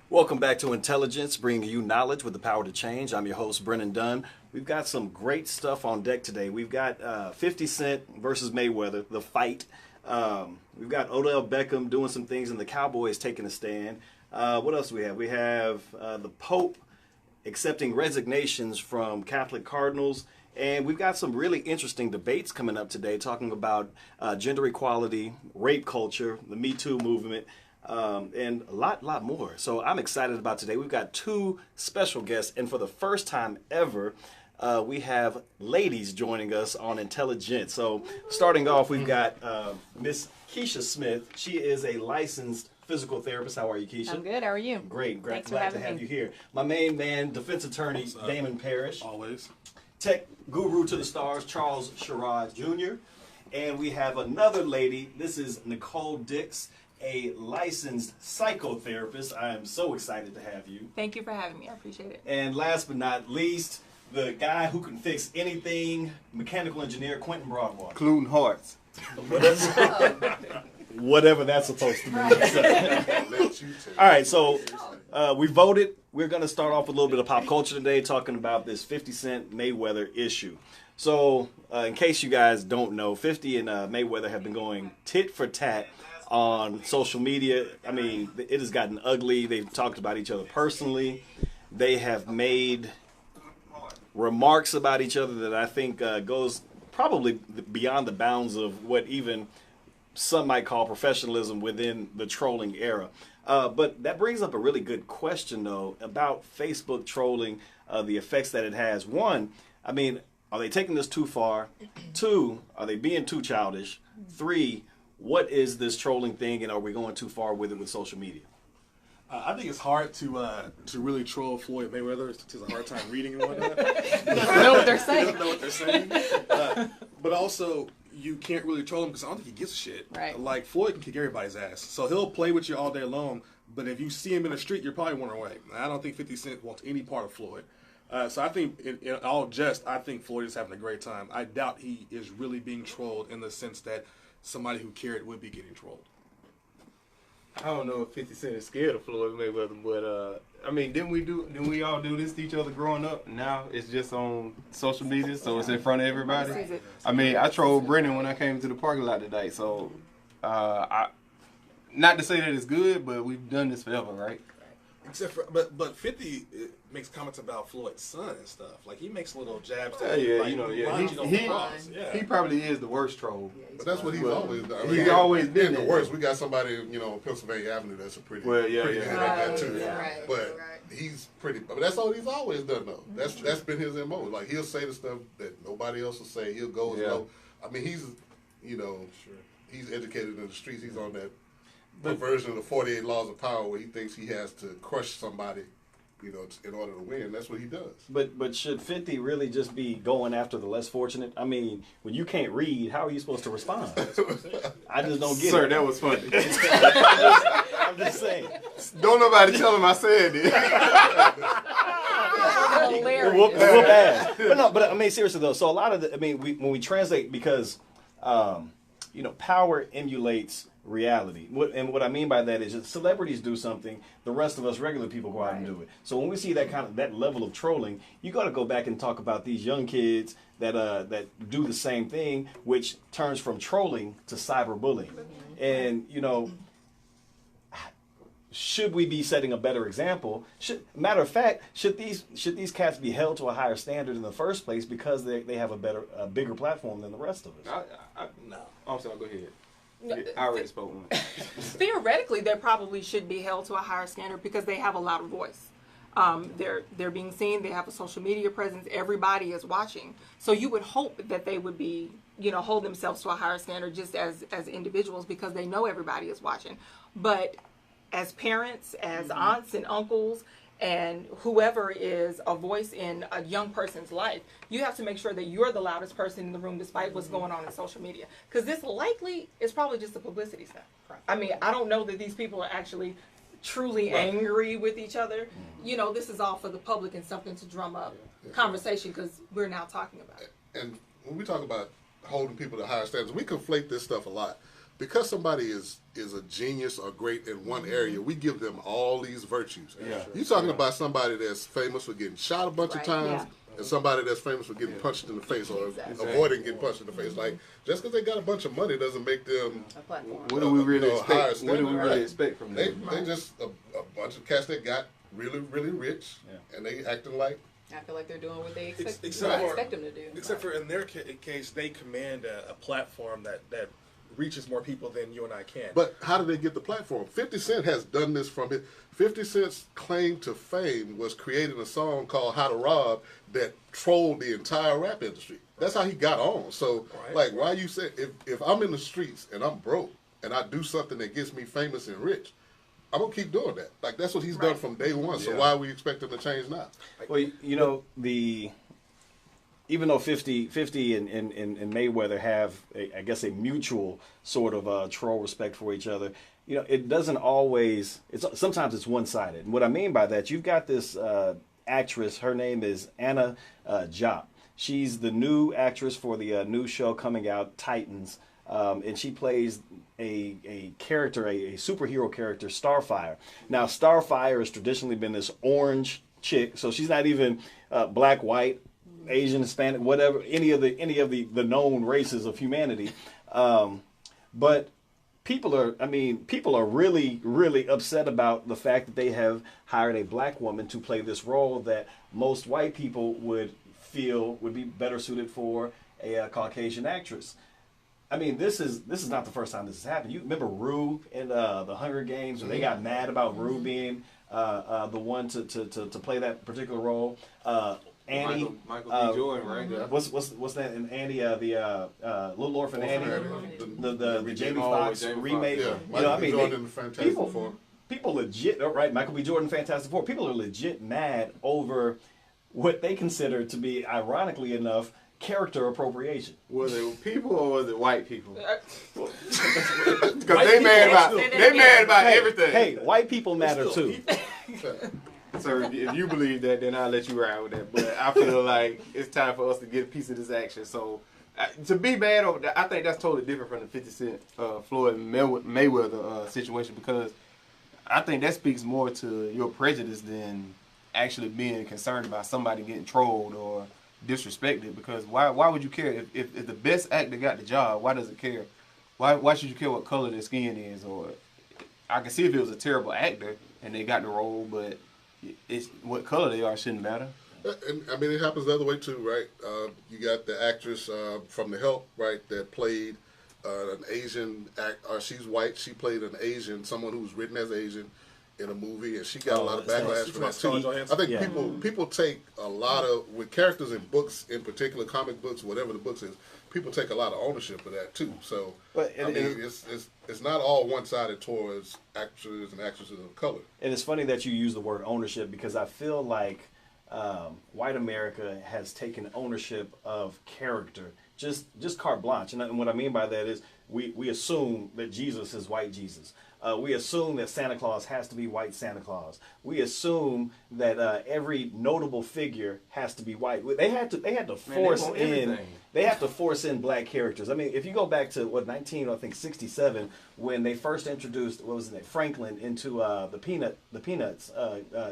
Welcome back to Intelligence, bringing you knowledge with the power to change. I'm your host, Brennan Dunn. We've got some great stuff on deck today. We've got 50 Cent versus Mayweather, the fight. We've got Odell Beckham doing some things and the Cowboys taking a stand. What else do we have? We have the Pope accepting resignations from Catholic cardinals. And we've got some really interesting debates coming up today talking about gender equality, rape culture, the Me Too movement, and a lot more. So I'm excited about today. We've got two special guests, and for the first time ever, we have ladies joining us on Intelligence. So starting off, we've got Miss Keisha Smith. She is a licensed physical therapist. How are you, Keisha? I'm good. How are you? Great. Thanks Glad for to have me. you here. My main man, defense attorney Damon Parrish. Always. Tech guru to the stars, Charles Sherrod Jr. And we have another lady. This is Nicole Dix, a licensed psychotherapist. I am so excited to have you. Thank you for having me. I appreciate it. And last but not least, the guy who can fix anything, mechanical engineer Quentin Broadwater. Including hearts. Whatever that's supposed to mean. All right, so we voted. We're going to start off with a little bit of pop culture today, talking about this 50 Cent Mayweather issue. So, in case you guys don't know, 50 and Mayweather have been going tit for tat on social media. I mean, it has gotten ugly. They've talked about each other personally. They have made remarks about each other that I think goes probably beyond the bounds of what even some might call professionalism within the trolling era. But that brings up a really good question, though, about Facebook trolling, the effects that it has. One, I mean, are they taking this too far? Two, are they being too childish? Three, what is this trolling thing, and are we going too far with it with social media? I think it's hard to really troll Floyd Mayweather. It's a hard time reading and whatnot. I know what they're saying. They don't know what they're saying. But also, you can't really troll him because I don't think he gives a shit. Right. Like, Floyd can kick everybody's ass. So he'll play with you all day long, but if you see him in the street, you're probably wondering away. I don't think 50 Cent wants any part of Floyd. So I think, in all jest, I think Floyd is having a great time. I doubt he is really being trolled in the sense that somebody who cared would be getting trolled. I don't know if 50 Cent is scared of Floyd Mayweather, but I mean, didn't we all do this to each other growing up? Now it's just on social media, so it's in front of everybody. I mean, I trolled Brennan when I came to the parking lot today, so not to say that it's good, but we've done this forever, right? Except for, but 50 makes comments about Floyd's son and stuff. Like, he makes little jabs. He probably is the worst troll. But that's what he's always done. I mean, He's always been the worst. We got somebody, on Pennsylvania Avenue that's a pretty good at that too. Right, but he's pretty. But that's all he's always done though. That's been his MO. Like, he'll say the stuff that nobody else will say. He'll go as low. I mean, he's he's educated in the streets. He's on that version of the 48 Laws of Power where he thinks he has to crush somebody, in order to win. That's what he does. But should 50 really just be going after the less fortunate? I mean, when you can't read, how are you supposed to respond? I just don't get it. Sir, that was funny. I'm just saying. Don't nobody tell him I said it. Whoop ass. But I mean, seriously though. So a lot of when we translate, because power emulates reality. What I mean by that is, if celebrities do something, the rest of us regular people go out and do it. So when we see that level of trolling, you got to go back and talk about these young kids that do the same thing, which turns from trolling to cyberbullying. And should we be setting a better example? Matter of fact, should these cats be held to a higher standard in the first place because they have a bigger platform than the rest of us? No. I'm sorry, go ahead. I already spoke one. Theoretically, they probably should be held to a higher standard because they have a louder voice. They're being seen. They have a social media presence. Everybody is watching. So you would hope that they would be, hold themselves to a higher standard just as individuals because they know everybody is watching. But as parents, as aunts and uncles, and whoever is a voice in a young person's life, you have to make sure that you're the loudest person in the room despite what's going on in social media. Because this likely is probably just a publicity stunt. I mean, I don't know that these people are actually truly angry with each other. This is all for the public and something to drum up conversation because we're now talking about it. And when we talk about holding people to higher standards, we conflate this stuff a lot. because somebody is a genius or great in one area, we give them all these virtues. Yeah. You're talking about somebody that's famous for getting shot a bunch of times, and somebody that's famous for getting punched in the face or avoiding getting punched in the face. Like, just because they got a bunch of money doesn't make them A platform. What do we really higher expect? What do we standard, really right? expect from them? They just a bunch of cats that got really, really rich, and they acting like. I feel like they're doing what they Except expect them to do. Except for in their case, they command a platform that reaches more people than you and I can. But how did they get the platform? 50 Cent has done this from it. 50 Cent's claim to fame was creating a song called How to Rob that trolled the entire rap industry. That's how he got on. So, why you say, if I'm in the streets and I'm broke and I do something that gets me famous and rich, I'm going to keep doing that. Like, that's what he's done from day one. So why are we expecting to change now? Well, you know, even though 50 and Mayweather have, I guess, a mutual sort of troll respect for each other, you know, it doesn't always, sometimes it's one-sided. And what I mean by that, you've got this actress, her name is Anna Diop. She's the new actress for the new show coming out, Titans. And she plays a character, a superhero character, Starfire. Now, Starfire has traditionally been this orange chick, so she's not even black, white, Asian, Hispanic, whatever, any of the known races of humanity. But people are really, really upset about the fact that they have hired a black woman to play this role that most white people would feel would be better suited for a Caucasian actress. I mean, this is not the first time this has happened. You remember Rue in the Hunger Games, when they got mad about Rue being the one to play that particular role. Annie, Michael B. Jordan, right? Yeah. What's that? And Annie, the Little Orphan Annie, the Jamie Foxx remake. Yeah, You know, I mean, Jordan in the Fantastic Four. people legit, right? Michael B. Jordan, Fantastic Four. People are legit mad over what they consider to be, ironically enough, character appropriation. Was it people or was it white people? Because they mad about everything. Hey, white people matter too. So if you believe that, then I'll let you ride with that. But I feel like it's time for us to get a piece of this action. So to be mad over that, I think that's totally different from the 50 Cent Floyd Mayweather situation, because I think that speaks more to your prejudice than actually being concerned about somebody getting trolled or disrespected. Because why would you care if the best actor got the job? Why does it care? Why should you care what color their skin is? Or I can see if it was a terrible actor and they got the role, but it's what color they are shouldn't matter. And, I mean, it happens the other way too, right? You got the actress from The Help, right, that played an Asian she's white. She played an Asian, someone who was written as Asian in a movie, and she got a lot of backlash for that too. I think people take a lot of, with characters in books, in particular comic books, whatever the books is, people take a lot of ownership of that too. So it's not all one-sided towards actors and actresses of color. And it's funny that you use the word ownership, because I feel like white America has taken ownership of character, just carte blanche. And what I mean by that is we assume that Jesus is white Jesus. We assume that Santa Claus has to be white Santa Claus. We assume that every notable figure has to be white. They had to force in black characters. I mean, if you go back to 1967, when they first introduced Franklin into the Peanuts,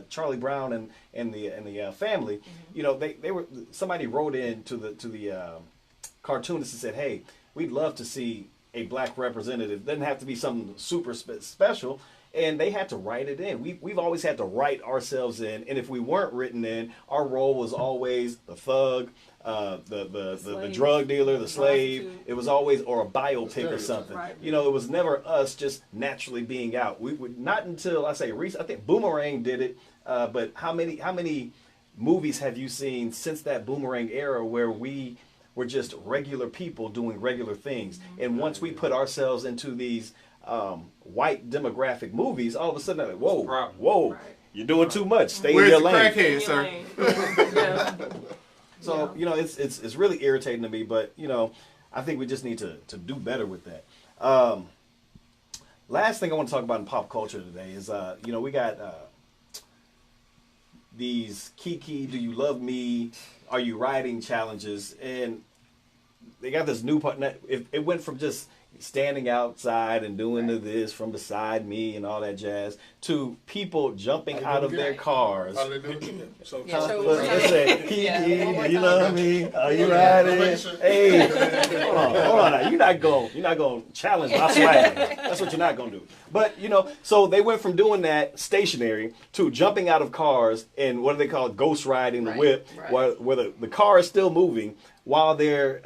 Charlie Brown and the family. You know, they were, somebody wrote in to the cartoonist and said, hey, we'd love to see a black representative. Doesn't have to be something super special, and they had to write it in. We've always had to write ourselves in, and if we weren't written in, our role was always the thug, the drug dealer, the slave. It was always, or a biopic or something. Right. You know, it was never us just naturally being out. We would not until I think Boomerang did it. But how many movies have you seen since that Boomerang era where we're just regular people doing regular things? And once we put ourselves into these white demographic movies, all of a sudden, like, whoa, you're doing too much. Stay in your lane. Crackhead, sir? So, you know, it's really irritating to me, but, you know, I think we just need to do better with that. Last thing I want to talk about in pop culture today is, you know, we got these Kiki, Do You Love Me, Are You Riding challenges, and they got this new part. It went from just standing outside and doing this from beside me and all that jazz, to people jumping out of their cars. How do they do it? So, Let's say, Kiki, you love me? Are you riding? Hey, hold on now. You're not going to challenge my swag. That's what you're not going to do. But, so they went from doing that stationary to jumping out of cars and what do they call it? Ghost riding the whip, where the car is still moving while they're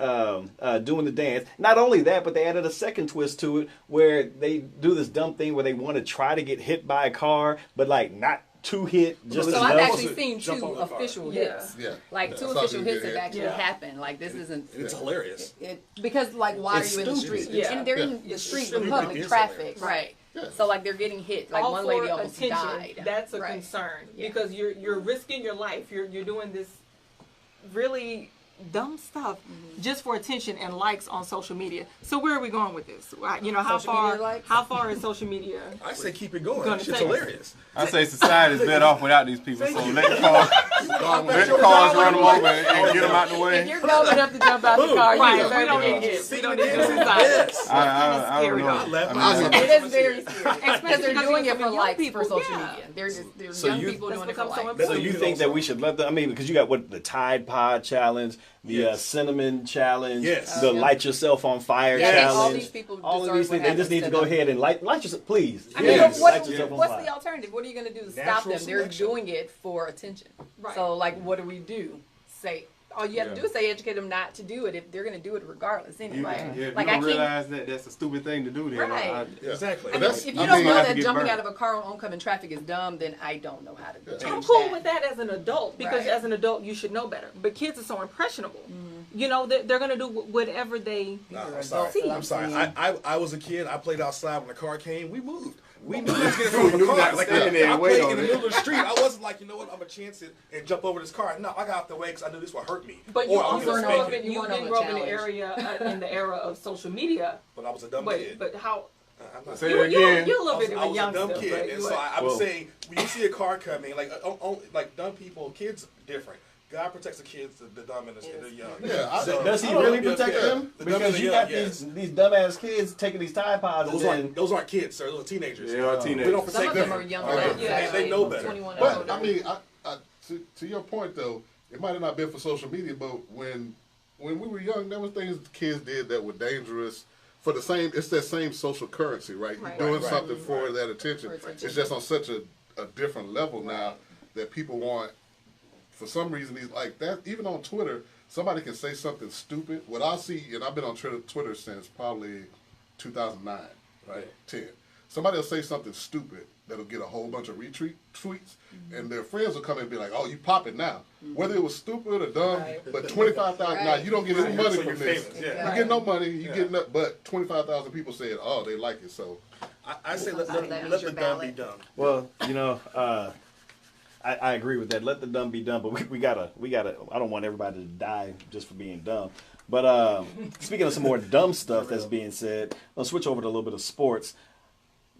doing the dance. Not only that, but they added a second twist to it where they do this dumb thing where they want to try to get hit by a car, but like not too hit. Just so enough. I've actually seen 2 official hits. Yeah. Like 2 official hits have actually happened. Like this isn't. it's hilarious. Because like why It's are you in the stupid. street? Yeah. And they're in the street stupid. with public It is traffic, hilarious. right? Yeah. So like they're getting hit. Like All one for lady almost attention, died. That's a Right. concern Yeah. because you're risking your life. You're doing this really dumb stuff just for attention and likes on social media. So where are we going with this? How Social media far? likes? How far is social media? I say keep it going. Gonna That shit's take- hilarious. I say society's better off without these people. So let the cars run them over and get them out the If way. you're dumb enough to jump out the car, Right, you we better don't be- need hits. We See, don't the need dance is hits. yes. I don't Scary, know. though. I mean, It is very scary. Because they're because doing you it for have likes young for people, social yeah. media. They're So young you- people doing it for become so likes. So you think that we should let them? I mean, because you got the Tide Pod challenge, the Yes. cinnamon challenge, Yes. the Yeah. light yourself on fire Yeah, challenge. all these people all of deserve these what things. They just happens need to to go them. ahead and light yourself, please. I mean, Please, what, light yourself on what's fire. the alternative? What are you going to do to stop Natural them? They're selection. doing it for attention. Right. So, like, what do we do? Say, all you have to do is say, educate them not to do it if they're going to do it regardless anyway. if Like, you I don't can't. realize that that's a stupid thing to do, then Right. Yeah. Exactly. But I mean, that's- if you I don't mean, know have to that get jumping burnt. out of a car on oncoming traffic is dumb, then I don't know how to change I'm cool that. with that as an adult because Right. as an adult you should know better. But kids are so impressionable. They're going to do whatever they. No, I'm They're sorry. adults, I'm sorry. I'm I was a kid. I played outside when the car came. We moved. We knew let's get in front of We the knew car. not to Like stand there I and wait played on in the it. middle of the street. I wasn't like, you know what, I'm gonna chance it and jump over this car. No, I got out the way because I knew this would hurt me. But you Or I'm also gonna weren't grew spank up it. in, you weren't didn't on grow the up in the challenge. area in the era of social media. But I was a dumb But kid. but how? I'm not Say You're it again. a little bit of I a was a youngster. dumb kid, but and you so are- I'm Well- saying when you see a car coming, like dumb people, kids different. God protects the kids, the dumb and the young. Yeah, So- Does he Oh, really yeah, protect yeah. them? The dumb and Because the you young, got yes. these dumbass kids taking these Tide Pods and Those aren't kids, sir. Those are teenagers. They are We teenagers. don't Some protect of them them. are young Okay. adults. Yeah, actually, they know better. 21 and But older. I mean, to your point though, it might have not been for social media, but when we were young, there was things kids did that were dangerous. For the same, it's that same social currency, right? Right. You're doing Right. something for that attention. For attention. It's just on such a different level now that people want. For some reason, these like that. Even on Twitter, somebody can say something stupid. What I see, and I've been on Twitter since probably 2009, right? 10. Somebody will say something stupid that'll get a whole bunch of tweets, and their friends will come in and be like, "Oh, you pop it now." Whether it was stupid or dumb, Right. but 25,000. Now you don't get any money So from you're this. famous, yeah. You get no money. You get no, but 25,000 people said, "Oh, they like it." So I say let That the means your dumb be ballot. dumb. well, I agree with that. Let the dumb be dumb, but we gotta. I don't want everybody to die just for being dumb. But speaking of some more dumb stuff that's being said, let's switch over to a little bit of sports.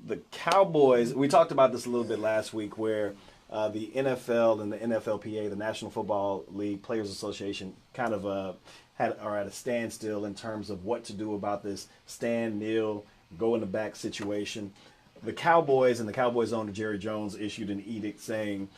The Cowboys. We talked about this a little bit last week, where the NFL and the NFLPA, the National Football League Players Association, kind of are at a standstill in terms of what to do about this stand, kneel, go in the back situation. The Cowboys and the Cowboys owner Jerry Jones issued an edict saying,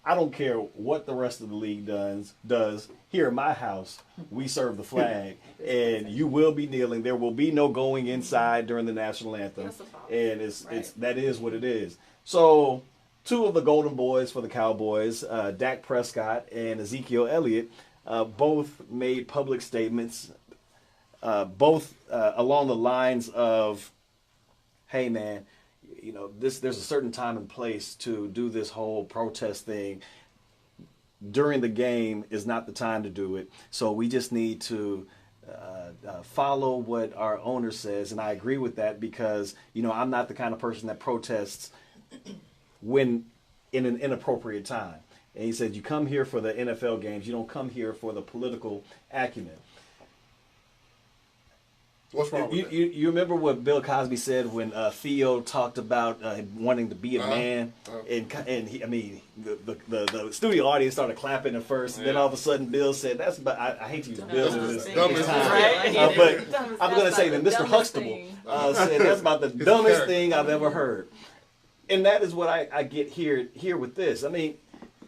I don't care what the rest of the league does. Here in my house, we serve the flag, and you will be kneeling. There will be no going inside during the national anthem, That's a foul. and it's Right. that is what it is. So, two of the golden boys for the Cowboys, Dak Prescott and Ezekiel Elliott, both made public statements, both along the lines of, "Hey, man." There's a certain time and place to do this whole protest thing. During the game is not the time to do it. So we just need to follow what our owner says. And I agree with that because, I'm not the kind of person that protests when in an inappropriate time. And he said, you come here for the NFL games. You don't come here for the political acumen. What's wrong with that? You remember what Bill Cosby said when Theo talked about wanting to be a man, and he, I mean the studio audience started clapping at first, and then all of a sudden Bill said, "That's but I hate to use Bill in this time, but I'm going to say that Mr. Huxtable said that's about the dumbest thing I've ever heard," and that is what I get here with this. I mean,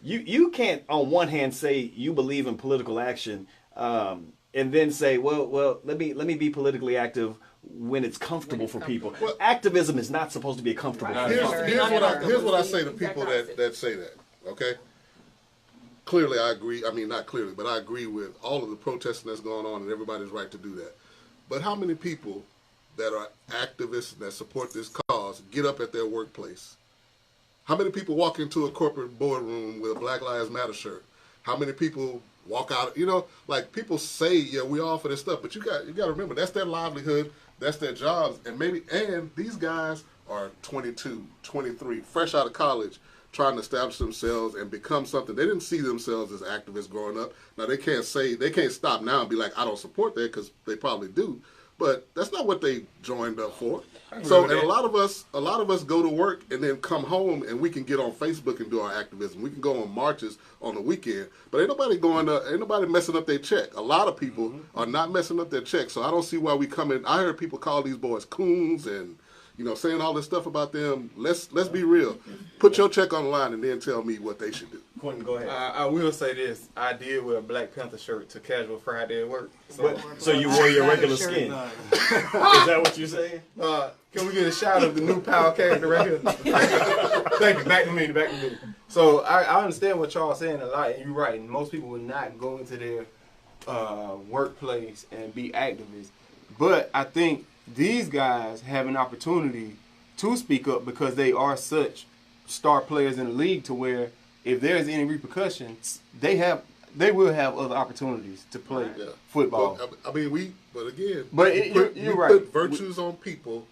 you can't on one hand say you believe in political action. And then say, well, let me be politically active when it's comfortable for people. Well, activism is not supposed to be a comfortable thing. Here's what I say to people that say that, okay? Clearly, I agree. I mean, not clearly, but I agree with all of the protesting that's going on, and everybody's right to do that. But how many people that are activists that support this cause get up at their workplace? How many people walk into a corporate boardroom with a Black Lives Matter shirt? How many people walk out? You know, like people say, yeah, we all for this stuff, but you got to remember that's their livelihood, that's their jobs, and these guys are 22, 23, fresh out of college, trying to establish themselves and become something. They didn't see themselves as activists growing up. Now they can't stop now and be like, I don't support that, because they probably do. But that's not what they joined up for. So, and a lot of us go to work and then come home and we can get on Facebook and do our activism. We can go on marches on the weekend, but ain't nobody messing up their check. A lot of people are not messing up their check. So I don't see why we come in. I heard people call these boys coons and, you know, saying all this stuff about them. Let's be real. Put your check on the line and then tell me what they should do. Quentin, go ahead. I will say this. I did wear a Black Panther shirt to casual Friday at work. So you wore your regular skin. Is that what you're saying? Can we get a shot of the new power character right here? Thank you. Back to me. So I understand what y'all saying a lot, and you're right. And most people would not go into their workplace and be activists. But I think these guys have an opportunity to speak up because they are such star players in the league to where if there's any repercussions, they will have other opportunities to play football. But, you're right. Put virtues on people.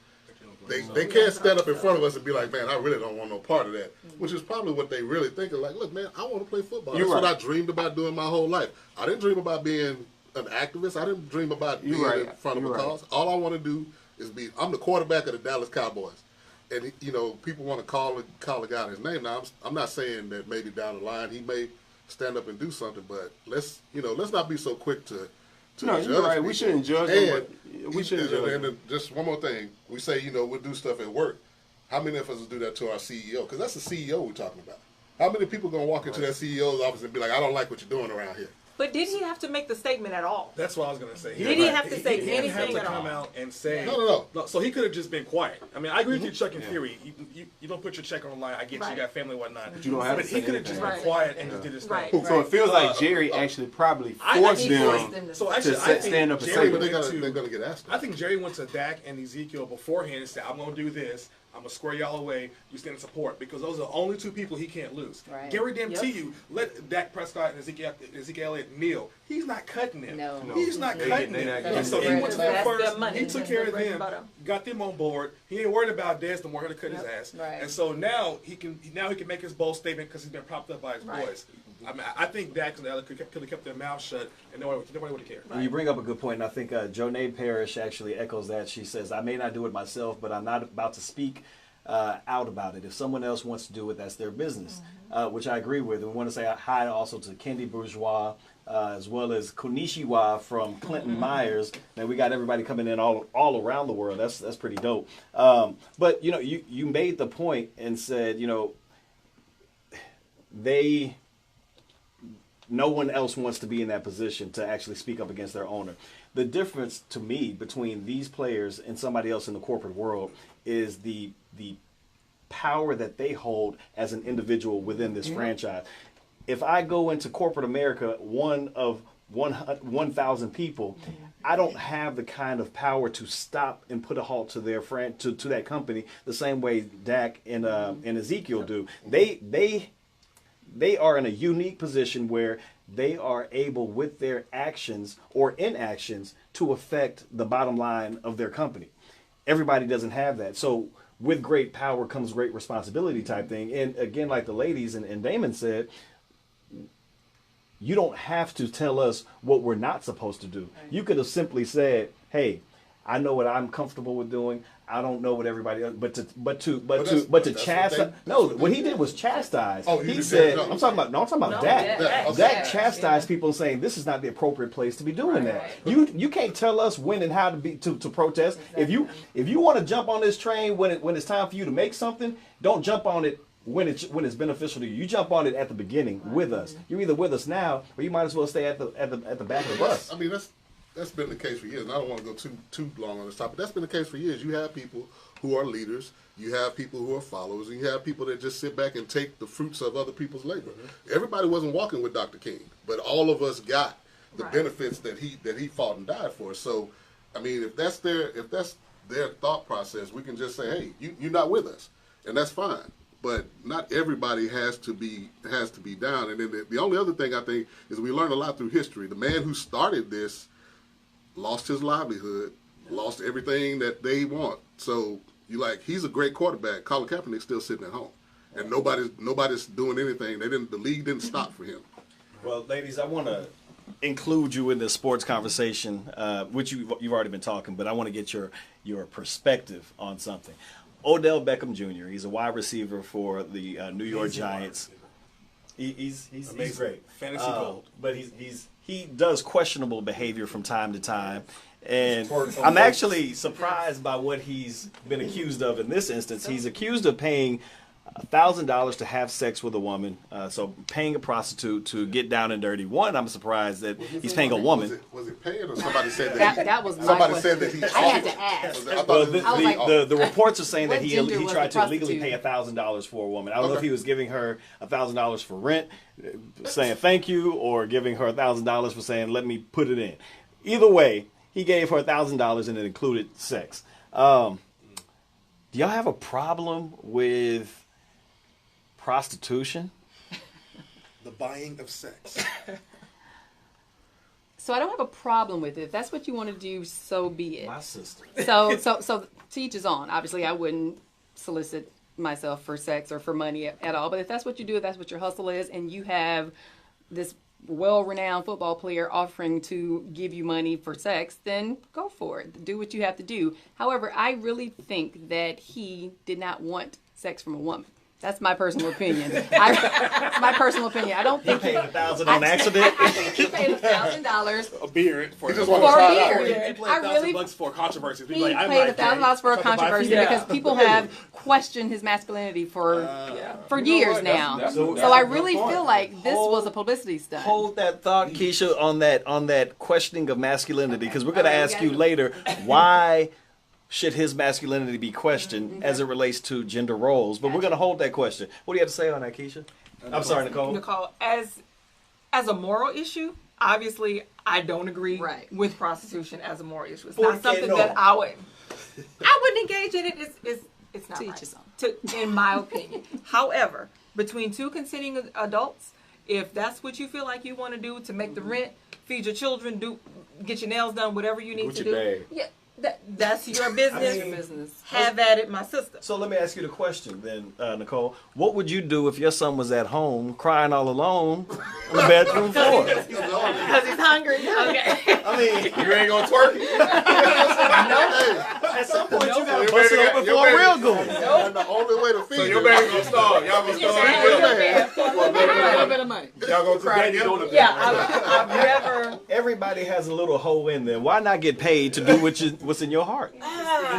They can't stand up in front of us and be like, man, I really don't want no part of that. Which is probably what they really think. Like, look, man, I want to play football. That's what I dreamed about doing my whole life. I didn't dream about being an activist. I didn't dream about being in front of a cause. All I want to do is I'm the quarterback of the Dallas Cowboys. And, you know, people want to call a guy his name. Now, I'm not saying that maybe down the line he may stand up and do something, but let's not be so quick to judge you're right. people. We shouldn't judge them, but we shouldn't judge them. And just one more thing. We say, you know, we'll do stuff at work. How many of us do that to our CEO? Because that's the CEO we're talking about. How many people going to walk into that CEO's office and be like, I don't like what you're doing around here? But did he have to make the statement at all? That's what I was going to say. Did he have to say anything anything at all? He didn't have to come out and say... No. So he could have just been quiet. I mean, I agree with you, Chuck, in theory. You don't put your check on the line. I get you got family and whatnot. But you don't have to say he could have just been quiet and just did his thing. So it feels like Jerry actually probably forced them to stand up and say but they're going to get asked. I think Jerry went to Dak and Ezekiel beforehand and said, I'm going to do this. I'm going to square y'all away. You stand in support. Because those are the only two people he can't lose. Right. Gary you let Dak Prescott and Ezekiel Elliott kneel. He's not cutting them. No. He's not cutting them. And so he went to them first. He took care of them, got them on board. He ain't worried about Dez no more. Going to cut his ass. Right. And so now he can make his bold statement because he's been propped up by his boys. I mean, I think Dak and Elliott could have kept their mouth shut, and nobody would have cared. You bring up a good point, and I think Jonae Parrish actually echoes that. She says, I may not do it myself, but I'm not about to speak out about it. If someone else wants to do it, that's their business, which I agree with. And we want to say hi also to Kendi Bourgeois, as well as Konishiwa from Clinton Myers. And we got everybody coming in all around the world. That's pretty dope. But, you know, you made the point and said, you know, no one else wants to be in that position to actually speak up against their owner. The difference to me between these players and somebody else in the corporate world is the power that they hold as an individual within this franchise. If I go into corporate America, one of 1,000 people, I don't have the kind of power to stop and put a halt to their to that company the same way Dak and Ezekiel do. They are in a unique position where they are able, with their actions or inactions, to affect the bottom line of their company. Everybody doesn't have that. So with great power comes great responsibility type thing. And again, like the ladies and Damon said, you don't have to tell us what we're not supposed to do. You could have simply said, hey, I know what I'm comfortable with doing. I don't know what everybody else, but to chastise. No, what he did was chastise. Oh, he said, no. I'm talking about Dak. Dak. Dak chastised people saying this is not the appropriate place to be doing that. You can't tell us when and how to protest. Exactly. If you want to jump on this train when it's time for you to make something, don't jump on it when it's beneficial to you. You jump on it at the beginning with us. You're either with us now, or you might as well stay at the back of the bus. I mean, that's been the case for years. And I don't want to go too long on this topic. That's been the case for years. You have people who are leaders. You have people who are followers. And you have people that just sit back and take the fruits of other people's labor. Everybody wasn't walking with Dr. King, but all of us got the benefits that he fought and died for. So, I mean, if that's their thought process, we can just say, hey, you're not with us, and that's fine. But not everybody has to be down. And then the only other thing I think is we learn a lot through history. The man who started this lost his livelihood, lost everything that they want. So he's a great quarterback. Colin Kaepernick's still sitting at home, and nobody's doing anything. The league didn't stop for him. Well, ladies, I want to include you in this sports conversation, which you've already been talking, but I want to get your perspective on something. Odell Beckham Jr. He's a wide receiver for the New York Giants. He's great. Fantasy gold. But he does questionable behavior from time to time. And I'm actually surprised by what he's been accused of in this instance. He's accused of paying $1,000 to have sex with a woman, so paying a prostitute to get down and dirty. One, I'm surprised that he's paying a woman. Was it paying, or somebody said that? That was my somebody question. said that he. I had to ask. The reports are saying that he what gender was tried the to legally pay prostitute? $1,000 for a woman. I don't know if he was giving her $1,000 for rent, saying thank you, or giving her $1,000 for saying let me put it in. Either way, he gave her $1,000 and it included sex. Do y'all have a problem with prostitution? The buying of sex. So I don't have a problem with it. If that's what you want to do, so be it. My sister. So to each his own. Obviously, I wouldn't solicit myself for sex or for money at all. But if that's what you do, if that's what your hustle is, and you have this well-renowned football player offering to give you money for sex, then go for it. Do what you have to do. However, I really think that he did not want sex from a woman. That's my personal opinion. My personal opinion. I don't think he paid $1,000 on accident. He paid $1,000 A beard for He just for wanted to try a it out. beard. He I paid really $1,000 for a controversy. he paid $1,000 for a controversy because people have questioned his masculinity for years now. So So I really feel like this was a publicity stunt. Hold that thought, Keisha, on that questioning of masculinity, because we're going to ask you later why should his masculinity be questioned as it relates to gender roles. But we're going to hold that question. What do you have to say on that, Keisha? I'm sorry, Nicole. Nicole, as a moral issue, obviously I don't agree with prostitution as a moral issue. It's not something that I wouldn't engage in it. It's not right, in my opinion. However, between two consenting adults, if that's what you feel like you want to do to make the rent, feed your children, get your nails done, whatever you need to do. Yeah. That's your business. Have at it, my sister. So let me ask you the question then, Nicole. What would you do if your son was at home crying all alone on the bedroom floor? Because he's hungry. Okay. I mean, You ain't gonna twerk? at some point you gotta bust it open for a real good. And the only way to feed So your him- baby gonna starve. Y'all gonna starve. A little bit of money. Y'all gonna cry together. Yeah, I've never. Everybody has a little hole in them. Why not get paid to do what's in your heart? And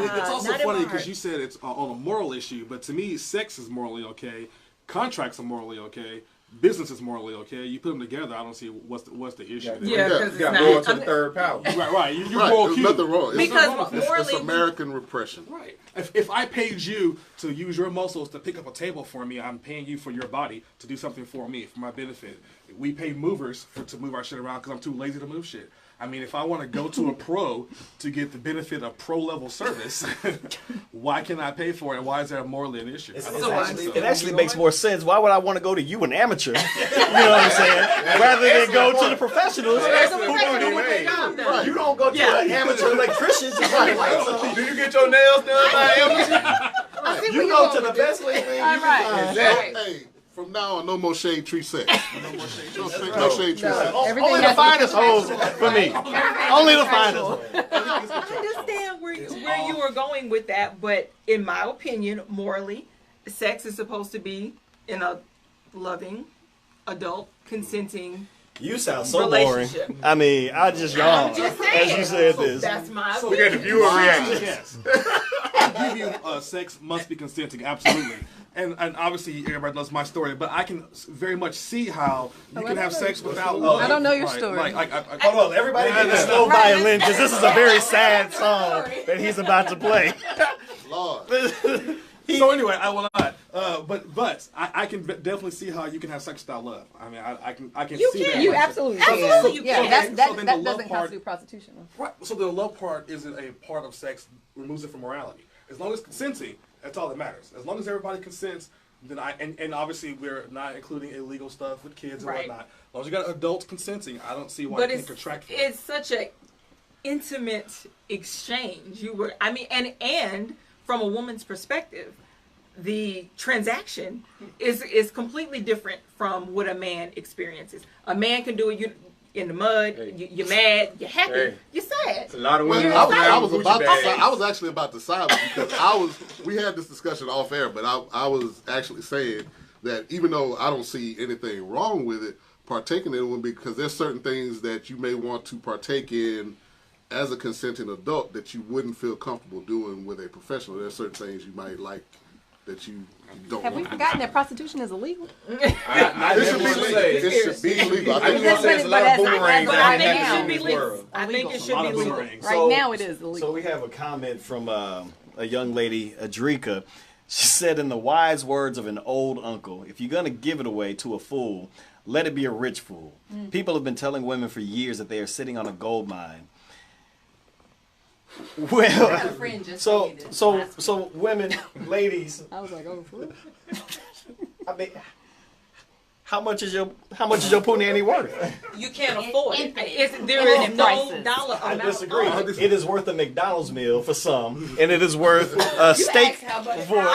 it's also not in funny my because heart. you said it's on a moral issue, but to me, sex is morally okay, contracts are morally okay, business is morally okay. You put them together, I don't see what's the issue. there. Yeah, because You got it's more not. to the third power. Right. You're Right, moral there's cute. nothing wrong. Because It's morally, American repression. Right. If I paid you to use your muscles to pick up a table for me, I'm paying you for your body to do something for me, for my benefit. We pay movers to move our shit around because I'm too lazy to move shit. I mean, if I want to go to a pro to get the benefit of pro-level service, why can I pay for it? And why is that morally an issue? It actually makes more sense. Why would I want to go to you, an amateur? You know what I'm saying? Rather than go to the professionals. You don't go to an amateur electrician. Do you get your nails done by amateur? You go to the best way. Hey, from now on, no more shade tree sex. No shade tree sex. Only the finest hoes for me. Only the finest. I understand where you were going with that, but in my opinion, morally, sex is supposed to be in a loving, adult, consenting. You sound so boring. I mean, I just yawned as you said this. That's my We got the viewer reaction. Yes. I give you sex must be consenting, absolutely. And obviously everybody knows my story, but I can very much see how you can have sex without love. I don't know your story. Hold on, everybody get this slow violin because this is a very sad song that he's about to play. Lord. So anyway, I will not. But I can definitely see how you can have sex without love. I mean, I can see that. You absolutely can. Absolutely you Yeah, can. that So then the doesn't love part- constitute prostitution. Right. So the love part isn't a part of sex, removes it from morality. As long as consenting, that's all that matters. As long as everybody consents, then and obviously we're not including illegal stuff with kids and Right. whatnot. As long as you got adults consenting, I don't see why But you can't contract for it. it's such a intimate exchange. And from a woman's perspective, the transaction is completely different from what a man experiences. A man can do it. You in the mud. Hey. You're mad. You're happy. Hey. You're sad. It's a lot of women. I was actually about to side with you because we had this discussion off air, but I was actually saying that even though I don't see anything wrong with it, partaking in it would be because there's certain things that you may want to partake in as a consenting adult that you wouldn't feel comfortable doing with a professional. There's certain things you might like that you don't Have we want to forgotten that prostitution is illegal? I It just should be want to legal. say, It should be legal. I just want to say there's a lot of boomerangs But that I think it happen should in be this legal. world. I think it A should lot be of legal. boomerangs. Right now it is illegal. So we have a comment from a young lady, Adrika. She said, in the wise words of an old uncle, if you're going to give it away to a fool, let it be a rich fool. People have been telling women for years that they are sitting on a gold mine. Well, so women, ladies, I was like, oh, fool. I mean, how much is your punani worth? You can't afford it. Infinite. There is Infinite no prices. dollar I amount. disagree. It is worth a McDonald's meal for some, and it is worth a steak for.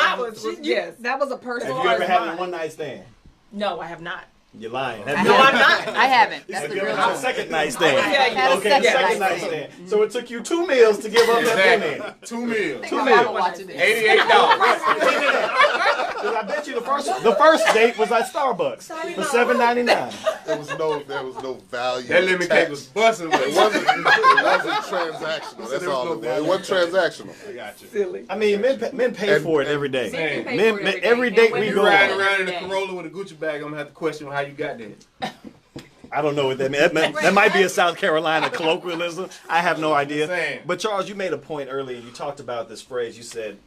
Yes. That was a personal Have you ever had a mine. one night stand? No, I have not. You're lying. No, I'm not. I haven't. That's Have the you ever real had a truth. second night I stand? had a Okay, second second night night stand. So it took you 2 meals to give up that punani. 2 meals. I'm not watching this. $88. Because I bet you the first date was at Starbucks for $7.99. There was no value. That lemon cake was busting with It wasn't transactional. That's all it was. It wasn't transactional. I got you. Silly. I mean, men pay for it every day. Men pay Men, for it every day. date And we women go riding on. around in a Corolla with a Gucci bag, I'm gonna have to question how you got there. I don't know what that means. That might be a South Carolina colloquialism. I have no idea. Saying. But Charles, you made a point earlier. You talked about this phrase. You said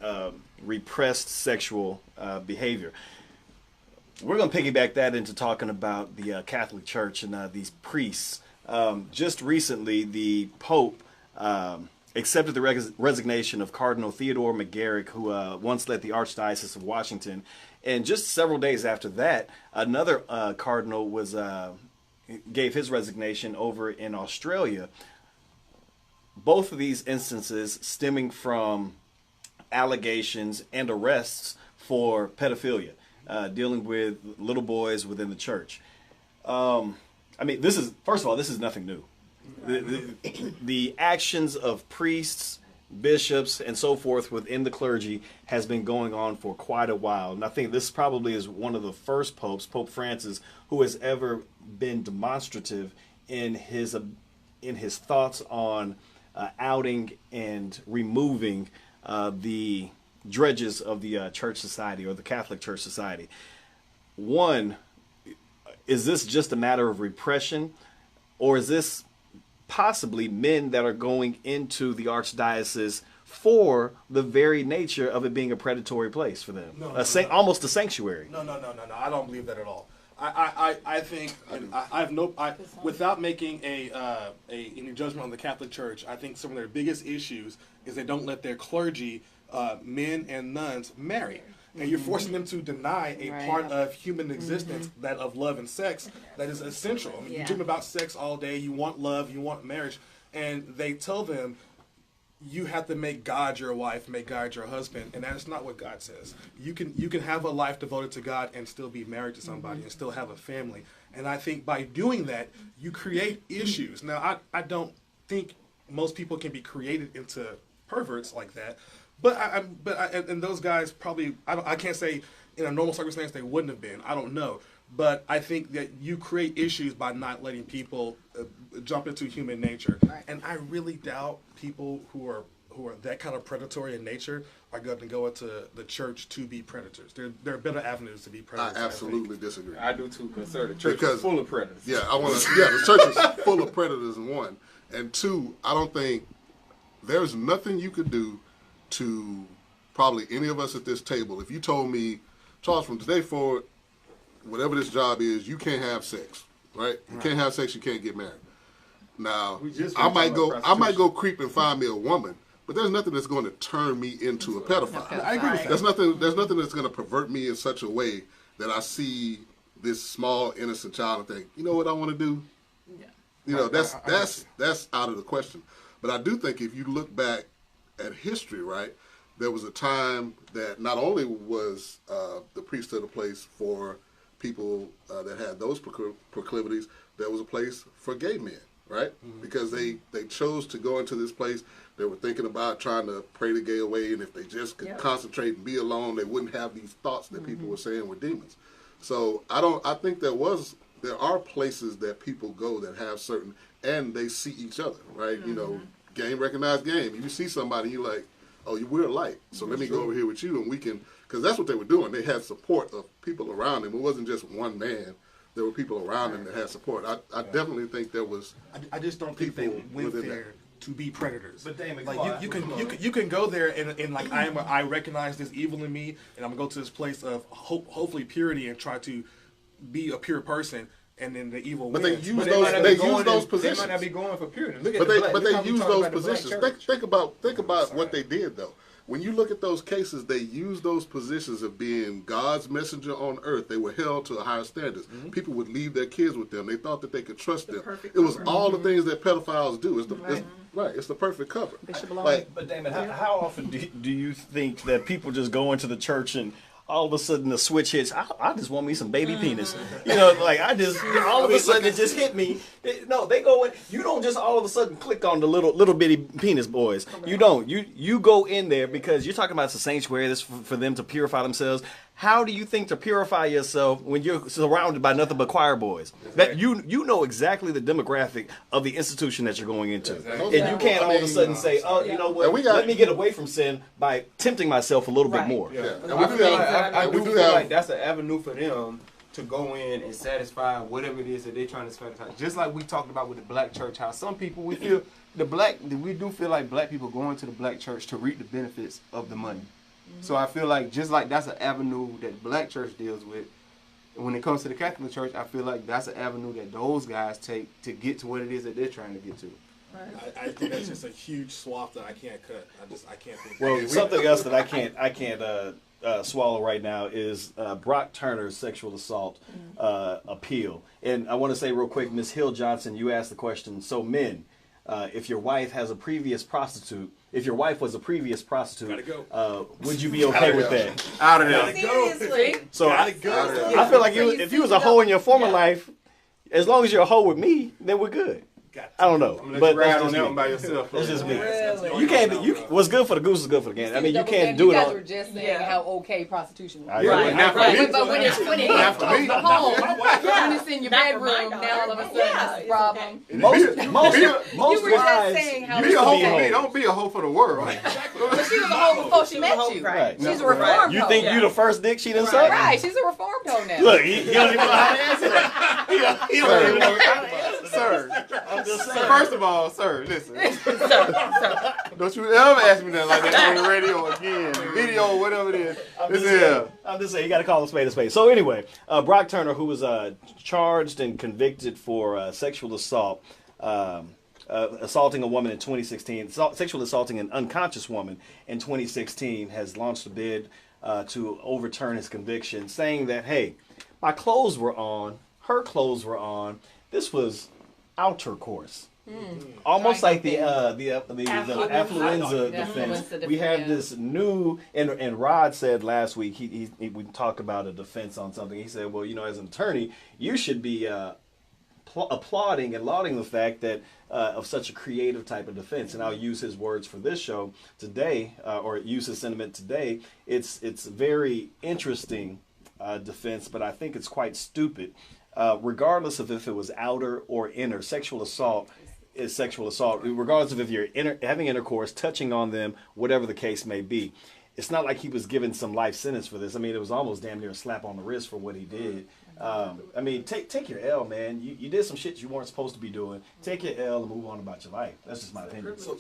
repressed sexual behavior. We're going to piggyback that into talking about the Catholic Church and these priests. Just recently, the Pope accepted the resignation of Cardinal Theodore McGarrick, who once led the Archdiocese of Washington. And just several days after that, another cardinal was gave his resignation over in Australia. Both of these instances stemming from allegations and arrests for pedophilia, dealing with little boys within the church. I mean, first of all, this is nothing new. The actions of priests, bishops, and so forth within the clergy has been going on for quite a while. And I think this probably is one of the first popes, Pope Francis, who has ever been demonstrative in his thoughts on outing and removing the dredges of the church society or the Catholic Church society. One, is this just a matter of repression, or is this possibly men that are going into the archdiocese for the very nature of it being a predatory place for them, almost a sanctuary? No. I don't believe that at all. I think without making any judgment on the Catholic Church, I think some of their biggest issues is they don't let their clergy, men and nuns, marry. And you're forcing them to deny a part of human existence, that of love and sex, that is essential. I mean, you dream about sex all day, you want love, you want marriage, and they tell them, you have to make God your wife, make God your husband, and that is not what God says. You can have a life devoted to God and still be married to somebody and still have a family. And I think by doing that, you create issues. Now, I don't think most people can be created into perverts like that. But and those guys probably, I can't say in a normal circumstance they wouldn't have been. I don't know. But I think that you create issues by not letting people jump into human nature. Right. And I really doubt people who are that kind of predatory in nature are going to go into the church to be predators. There are better avenues to be predators. I absolutely disagree. I do too, because the church is full of predators. Yeah, the church is full of predators, one. And two, I don't think there's nothing you could do to probably any of us at this table. If you told me, Charles, from today forward, whatever this job is, you can't have sex, right? You can't have sex, you can't get married. Now, I might go creep and find me a woman, but there's nothing that's going to turn me into a pedophile. I agree with that. There's nothing that's going to pervert me in such a way that I see this small innocent child and think, you know what I want to do? Yeah. You know, that's out of the question. But I do think if you look back at history, right, there was a time that not only was the priesthood a place for people that had those proclivities, there was a place for gay men, right? Mm-hmm. Because they chose to go into this place. They were thinking about trying to pray the gay away, and if they just could concentrate and be alone, they wouldn't have these thoughts that people were saying were demons. So I think there are places that people go that have certain, and they see each other, right? Mm-hmm. You know, game recognized game. You see somebody, you're like, oh, we're alike, so let me go over here with you, and we can, because that's what they were doing. They had support of people around them. It wasn't just one man. There were people around them that had support. I definitely think there was. I just don't think they went there to be predators. But Damon, like you can go there and like I recognize this evil in me, and I'm gonna go to this place of hopefully purity and try to be a pure person. And then the evil wins. But they use those positions. They might not be going for purity. But they use those positions. Think about what they did though. When you look at those cases, they use those positions of being God's messenger on earth. They were held to a higher standards. Mm-hmm. People would leave their kids with them. They thought that they could trust them. It was all the things that pedophiles do. It's the perfect cover. But Damon, how often do you think that people just go into the church and all of a sudden the switch hits? I just want me some baby penis. You know, like all of a sudden it just hit me. No, they go in. You don't just all of a sudden click on the little bitty penis boys. You don't. You go in there because you're talking about it's a sanctuary. This for them to purify themselves. How do you think to purify yourself when you're surrounded by nothing but choir boys? That you know exactly the demographic of the institution that you're going into, and you can't all of a sudden say, "Oh, you know what? Let me get away from sin by tempting myself a little bit more." Yeah. I do feel like that's an avenue for them to go in and satisfy whatever it is that they're trying to satisfy. Just like we talked about with the black church, how some people we do feel like black people going to the black church to reap the benefits of the money. So I feel like just like that's an avenue that black church deals with. When it comes to the Catholic Church, I feel like that's an avenue that those guys take to get to what it is that they're trying to get to. Right. I think that's just a huge swath that I can't cut. I can't think. Well, something else that I can't swallow right now is Brock Turner's sexual assault appeal. And I want to say real quick, Ms. Hill Johnson, you asked the question. So men, if your wife was a previous prostitute, would you be okay with that? Out of there. Seriously. So I feel like if you was a hoe in your former life, as long as you're a hoe with me, then we're good. I don't know, but that's just me. By yourself. That's just me. Really? You can't. What's good for the goose is good for the gander. I mean, you can't do it You guys on. were just saying how okay prostitution was. Right. But when it's home, when it's in your bedroom, now all of a sudden it's a problem. Most You were just wives. saying how Be a hoe for me. Don't be a hoe for the world. But she was a hoe before she met you. Right. She's a reformed hoe. You think you the first dick she done sucked? Right, she's a reformed hoe now. Look, he don't even know how to answer that. He don't even know how to answer that. Sir. I'm just saying. First of all, sir, listen. Don't you ever ask me that like that on the radio again, video or whatever it is. I'm just saying, you got to call a spade a spade. So anyway, Brock Turner, who was charged and convicted for sexual assault, assaulting a woman in 2016, sexually assaulting an unconscious woman in 2016, has launched a bid to overturn his conviction, saying that, hey, my clothes were on, her clothes were on. This was Outercourse. Almost like the affluenza defense. We have this new, and Rod said last week, we talked about a defense on something. He said, well, as an attorney, you should be applauding and lauding the fact that of such a creative type of defense. And I'll use his words for this show today, or use his sentiment today. It's very interesting defense, but I think it's quite stupid. Regardless of if it was outer or inner, sexual assault is sexual assault. Regardless of if you're having intercourse, touching on them, whatever the case may be. It's not like he was given some life sentence for this. I mean, it was almost damn near a slap on the wrist for what he did. I mean, take your L, man. You did some shit you weren't supposed to be doing. Take your L and move on about your life. That's just my opinion. So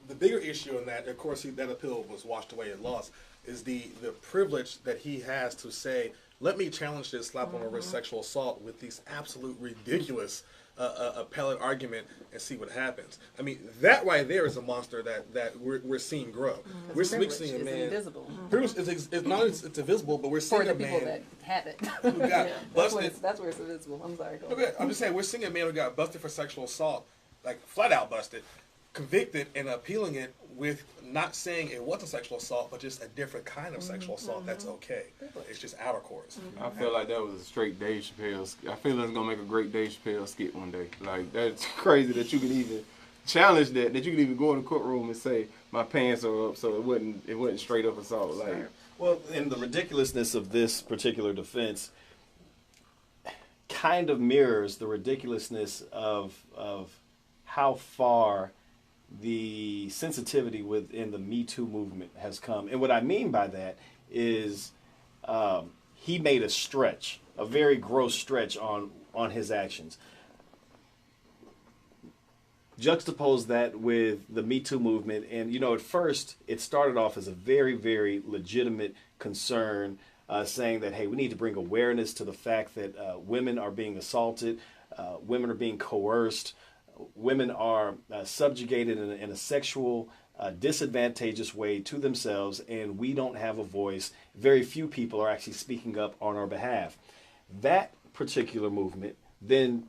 the bigger issue in that, of course, that appeal was washed away and lost, is the privilege that he has to say, let me challenge this slap on the wrist sexual assault with these absolute ridiculous appellate argument and see what happens. I mean, that right there is a monster that we're seeing grow. We're seeing a man. Invisible. It's invisible, but we're seeing For the a people man that have it. who got busted. That's where it's invisible. I'm sorry. Okay, I'm just saying we're seeing a man who got busted for sexual assault, like flat out busted, convicted, and appealing it with not saying it was a sexual assault, but just a different kind of sexual assault. That's okay. It's just Outercourse. I feel like that was a straight Dave Chappelle. I feel like it's gonna make a great Dave Chappelle skit one day. Like, that's crazy that you could even challenge that you could even go in the courtroom and say my pants are up, so it wasn't straight up assault. Like, well, and the ridiculousness of this particular defense kind of mirrors the ridiculousness of how far the sensitivity within the Me Too movement has come. And what I mean by that is he made a stretch, a very gross stretch on his actions. Juxtapose that with the Me Too movement, and at first it started off as a very, very legitimate concern, saying that, hey, we need to bring awareness to the fact that women are being assaulted, women are being coerced, women are subjugated in a sexual, disadvantageous way to themselves, and we don't have a voice. Very few people are actually speaking up on our behalf. That particular movement then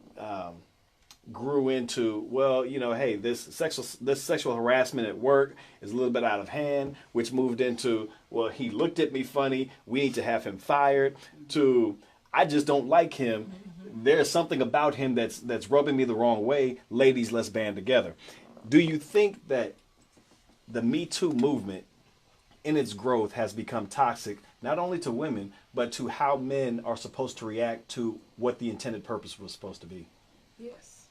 grew into, well, hey, this sexual harassment at work is a little bit out of hand, which moved into, well, he looked at me funny, we need to have him fired, to, I just don't like him. There's something about him that's rubbing me the wrong way. Ladies, let's band together. Do you think that the Me Too movement in its growth has become toxic, not only to women, but to how men are supposed to react to what the intended purpose was supposed to be? Yes.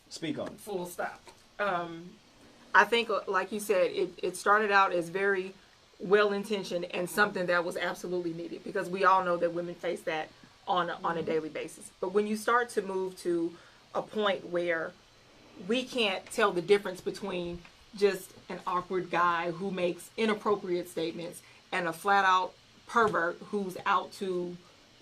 Speak on it. Full stop. I think, like you said, it started out as very well-intentioned and something that was absolutely needed, because we all know that women face that on a daily basis. But when you start to move to a point where we can't tell the difference between just an awkward guy who makes inappropriate statements and a flat-out pervert who's out to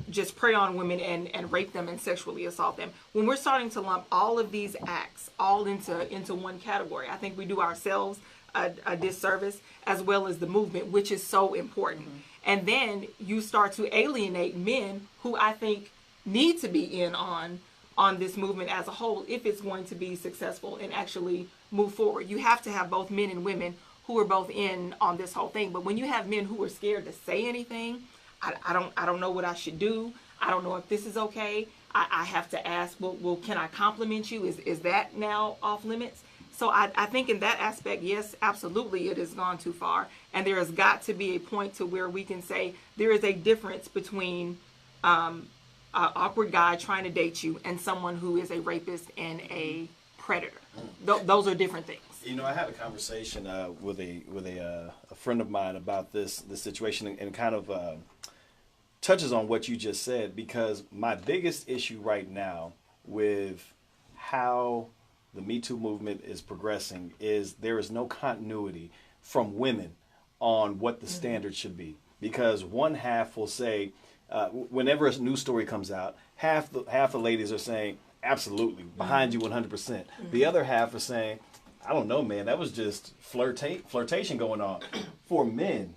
just prey on women and rape them and sexually assault them, when we're starting to lump all of these acts all into one category, I think we do ourselves a disservice, as well as the movement, which is so important. And then you start to alienate men who I think need to be in on this movement as a whole if it's going to be successful and actually move forward. You have to have both men and women who are both in on this whole thing. But when you have men who are scared to say anything, I don't know what I should do. I don't know if this is okay. I have to ask, well, can I compliment you? Is that now off limits? So I think in that aspect, yes, absolutely, it has gone too far. And there has got to be a point to where we can say there is a difference between an awkward guy trying to date you and someone who is a rapist and a predator. Those are different things. I had a conversation with a friend of mine about this situation, and kind of touches on what you just said, because my biggest issue right now with how the Me Too movement is progressing is there is no continuity from women on what the standard should be. Because one half will say, whenever a news story comes out, half the ladies are saying, absolutely, behind you 100%. The other half are saying, I don't know, man, that was just flirtation going on. For men,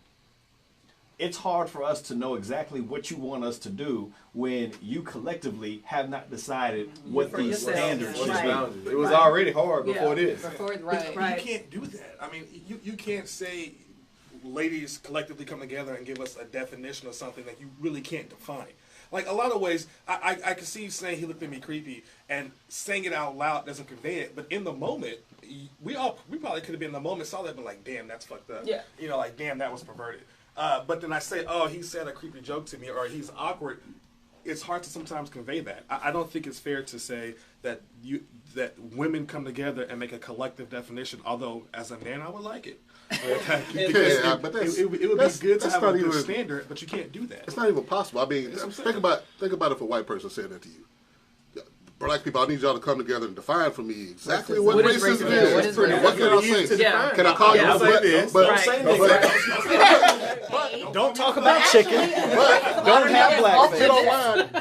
it's hard for us to know exactly what you want us to do when you collectively have not decided what these standards should be. It was already hard before this. Right. You can't do that. I mean, you can't say ladies collectively come together and give us a definition of something that you really can't define. Like a lot of ways, I can see you saying he looked at me creepy, and saying it out loud doesn't convey it. But in the moment, we probably could have been in the moment, saw that, and been like, damn, that's fucked up. Yeah. You know, like damn, that was perverted. But then I say, oh, he said a creepy joke to me, or he's awkward. It's hard to sometimes convey that. I don't think it's fair to say that women come together and make a collective definition. Although, as a man, I would like it. It would be good to have a good standard, but you can't do that. It's not even possible. I mean, think about if a white person said that to you. Black people, I need y'all to come together and define for me exactly what racism is. What is racism? What can I say? Yeah. Can I call you a But don't talk about chicken. Don't have black face.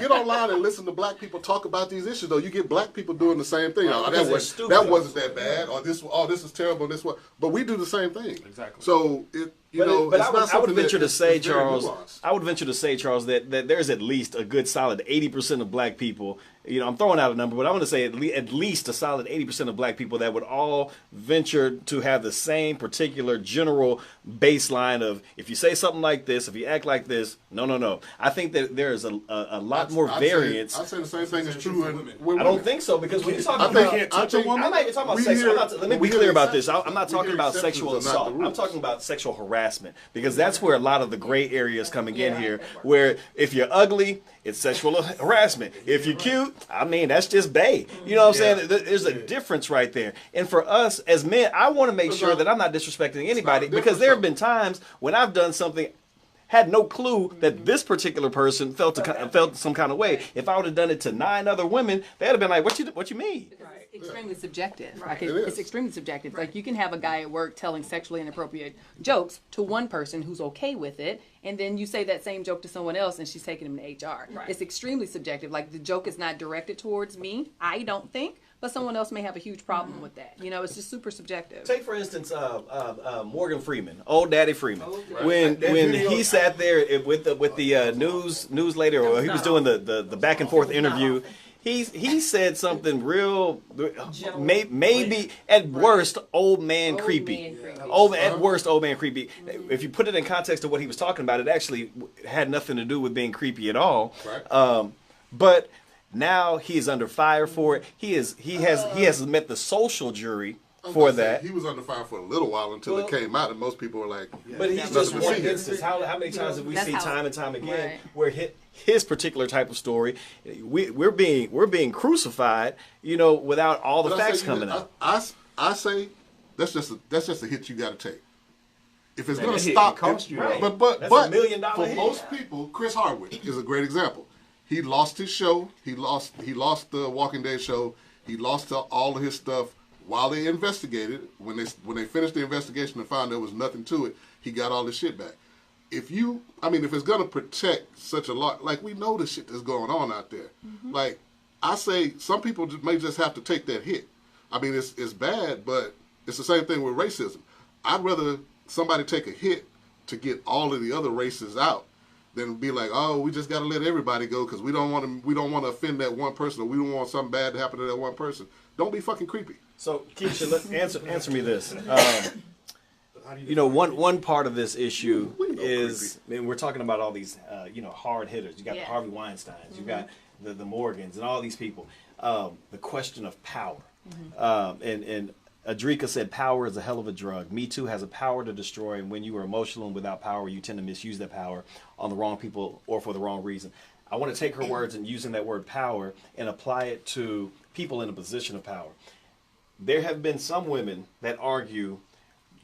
Get online and listen to black people talk about these issues. Though you get black people doing the same thing. That wasn't that bad. Or this is terrible. This one, but we do the same thing. Exactly. So I would venture to say, Charles, that there's at least a good solid 80% of black people. You know, I'm throwing out a number, but I want to say at least a solid 80% of black people that would all venture to have the same particular general baseline of, if you say something like this, if you act like this, no. I think that there is a lot more variance. I'd say the same thing is true in women. I don't think so, because when you're talking I'm not even talking about sex. Let me be clear about this. I'm not talking about sexual assault. I'm talking about sexual harassment, because that's where a lot of the gray area is coming in here, where if you're ugly, it's sexual harassment. If you're cute, I mean, that's just bae. You know what I'm saying? There's a difference right there. And for us as men, I want to make sure that I'm not disrespecting anybody, because there have been times when I've done something, had no clue that this particular person felt some kind of way. If I would have done it to 9 other women, they'd have been like, "What you mean?" It's extremely subjective. Right. Like it's extremely subjective. Like you can have a guy at work telling sexually inappropriate jokes to one person who's okay with it, and then you say that same joke to someone else and she's taking him to HR. Right. It's extremely subjective. Like the joke is not directed towards me, I don't think, but someone else may have a huge problem with that. You know, it's just super subjective. Take for instance, Morgan Freeman, old Daddy Freeman, when he sat there with the newsletter, or he was doing the back and forth interview. He said something real, maybe at worst, old man creepy. At worst, old man creepy. If you put it in context of what he was talking about, it actually had nothing to do with being creepy at all. Right. But now he is under fire for it. He has met the social jury for that. He was under fire for a little while until it came out, and most people were like, but he's just one instance. How many times have we seen time and time again where his particular type of story, we're being crucified, you know, without all the facts coming out. I say that's just a hit you got to take. If it's going to stop, but that's $1 million for hit. most people, Chris Hardwick is a great example. He lost his show. He lost the Walking Dead show. He lost all of his stuff while they investigated. When they finished the investigation and found there was nothing to it, he got all his shit back. If it's going to protect such a lot, like we know the shit that's going on out there. Mm-hmm. Like I say, some people may just have to take that hit. I mean, it's bad, but it's the same thing with racism. I'd rather somebody take a hit to get all of the other races out than be like, oh, we just got to let everybody go because we don't want to offend that one person, or we don't want something bad to happen to that one person. Don't be fucking creepy. So, Keisha, let's answer me this. You know, one part of this issue is, I mean, we're talking about all these, hard hitters. You got the Harvey Weinsteins, you got the Morgans, and all these people. The question of power. And Adrika said, power is a hell of a drug. Me Too has a power to destroy, and when you are emotional and without power, you tend to misuse that power on the wrong people or for the wrong reason. I want to take her words and using that word power and apply it to people in a position of power. There have been some women that argue,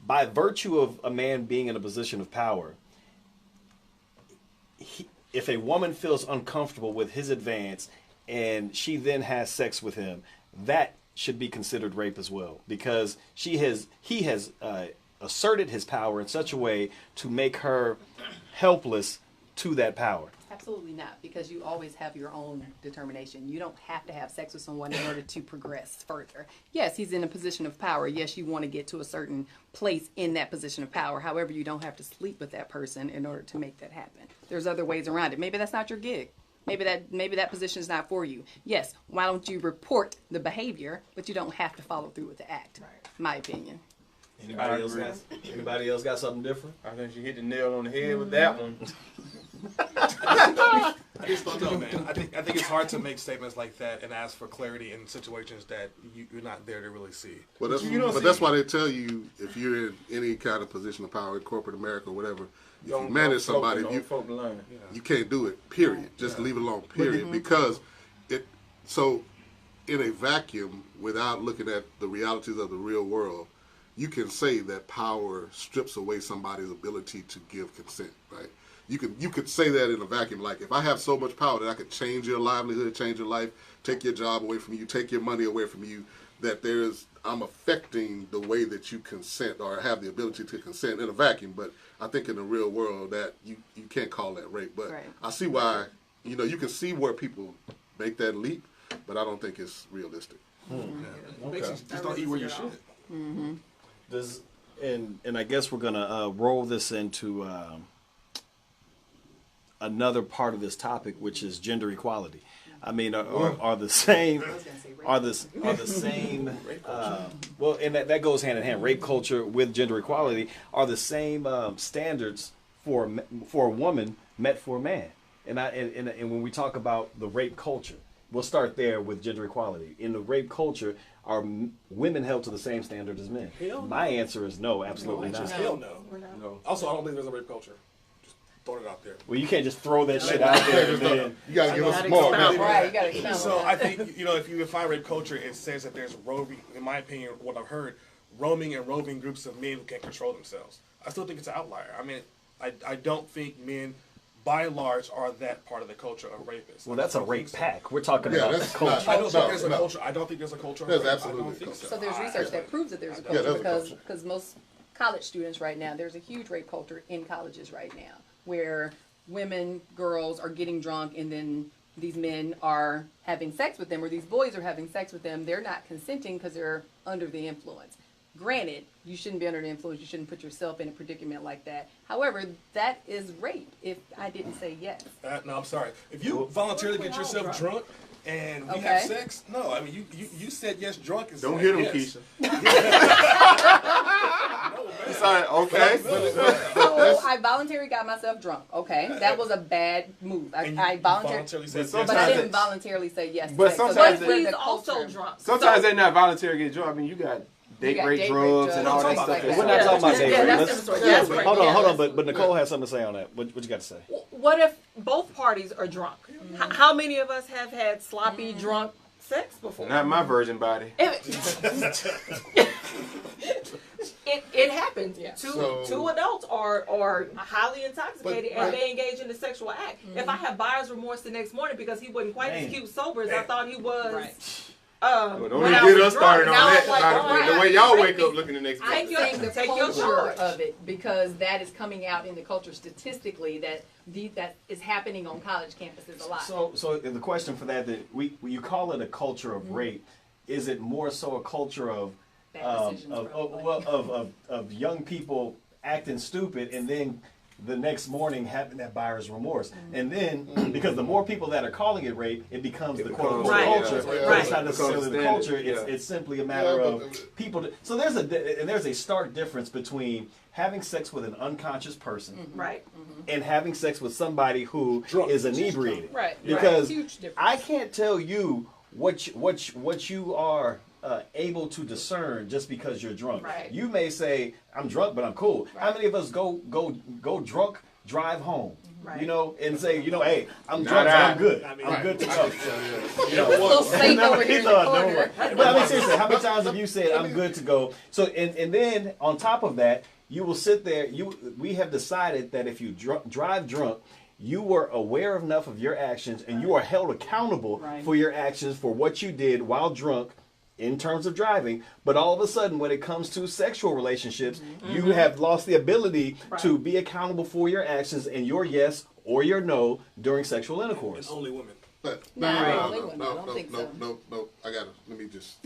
by virtue of a man being in a position of power, if a woman feels uncomfortable with his advance and she then has sex with him, that should be considered rape as well, because he has asserted his power in such a way to make her helpless to that power. Absolutely not, because you always have your own determination. You don't have to have sex with someone in order to progress further. Yes, he's in a position of power. Yes, you want to get to a certain place in that position of power. However, you don't have to sleep with that person in order to make that happen. There's other ways around it. Maybe that's not your gig. Maybe that position is not for you. Yes, why don't you report the behavior, but you don't have to follow through with the act. My opinion. Anybody else got something different? I think you hit the nail on the head with that one. I just don't know, man. I think it's hard to make statements like that and ask for clarity in situations that you're not there to really see. Well, that's why they tell you if you're in any kind of position of power in corporate America or whatever, if you manage somebody, you can't do it. Period. Just leave it alone. Period. Because so in a vacuum, without looking at the realities of the real world, you can say that power strips away somebody's ability to give consent, right? You could say that in a vacuum, like if I have so much power that I could change your livelihood, change your life, take your job away from you, take your money away from you, that I'm affecting the way that you consent or have the ability to consent in a vacuum. But I think in the real world that you can't call that rape. But I see why, you can see where people make that leap, but I don't think it's realistic. Just don't eat where you should. And I guess we're gonna roll this into another part of this topic, which is gender equality. I mean, are the same well, and that goes hand in hand. Rape culture with gender equality are the same standards for a woman met for a man. And when we talk about the rape culture, we'll start there with gender equality. In the rape culture, are women held to the same standard as men? My answer is no, absolutely not. Hell no. Also, I don't think there's a rape culture. Throwing it out there. Well, you can't just throw that shit out there. And then, you gotta give us more. Right, you gotta expound. So I think if you define rape culture, it says that there's roaming. In my opinion, what I've heard, roaming and roving groups of men who can't control themselves. I still think it's an outlier. I mean, I don't think men, by and large, are that part of the culture of rapists. Well, that's a rape pack. We're talking about the culture. I don't think there's a culture. I don't think there's a culture. There's absolutely. So there's research that proves that there's a culture because most college students right now, there's a huge rape culture in colleges right now where women, girls are getting drunk and then these men are having sex with them or these boys are having sex with them. They're not consenting because they're under the influence. Granted, you shouldn't be under the influence. You shouldn't put yourself in a predicament like that. However, that is rape if I didn't say yes. No, I'm sorry. If you voluntarily get yourself drunk and we have sex, no. I mean, you said yes drunk. And don't hit him, yes. Keisha. Sorry, okay. So I voluntarily got myself drunk. Okay, that was a bad move. I voluntarily said but I didn't voluntarily say yes. But sometimes he's also drunk. Sometimes they're not voluntarily get drunk. I mean, you got date rape drugs and all that stuff. We're not talking about date rape. Hold on. But Nicole has something to say on that. What you got to say? What if both parties are drunk? How many of us have had sloppy drunk sex before? Not my virgin body. It happens. Yeah. Two adults are highly intoxicated and they engage in the sexual act. If I have buyer's remorse the next morning because he wasn't quite as cute sober as I thought he was. Right. Well, don't even get us started on that. The way y'all wake up looking the next day. I'm saying the culture of it because that is coming out in the culture statistically that is happening on college campuses a lot. So the question for that you call it a culture of rape, is it more so a culture of young people acting stupid and then the next morning having that buyer's remorse? And then because the more people that are calling it rape, it becomes the quote unquote culture. But it's not necessarily the culture. It's simply a matter of people. So there's a stark difference between having sex with an unconscious person, and having sex with somebody who is inebriated. Because I can't tell you what you are able to discern just because you're drunk. You may say, I'm drunk, but I'm cool. How many of us go drunk, drive home? And say, hey, I'm drunk, so I'm good. I'm good to go. But I mean, seriously, how many times have you said, I'm good to go? So, and then on top of that, you will sit there. We have decided that if you drive drunk, you were aware enough of your actions, and you are held accountable for your actions for what you did while drunk in terms of driving. But all of a sudden, when it comes to sexual relationships, you have lost the ability to be accountable for your actions and your yes or your no during sexual intercourse. And only women. No, I got it. Let me just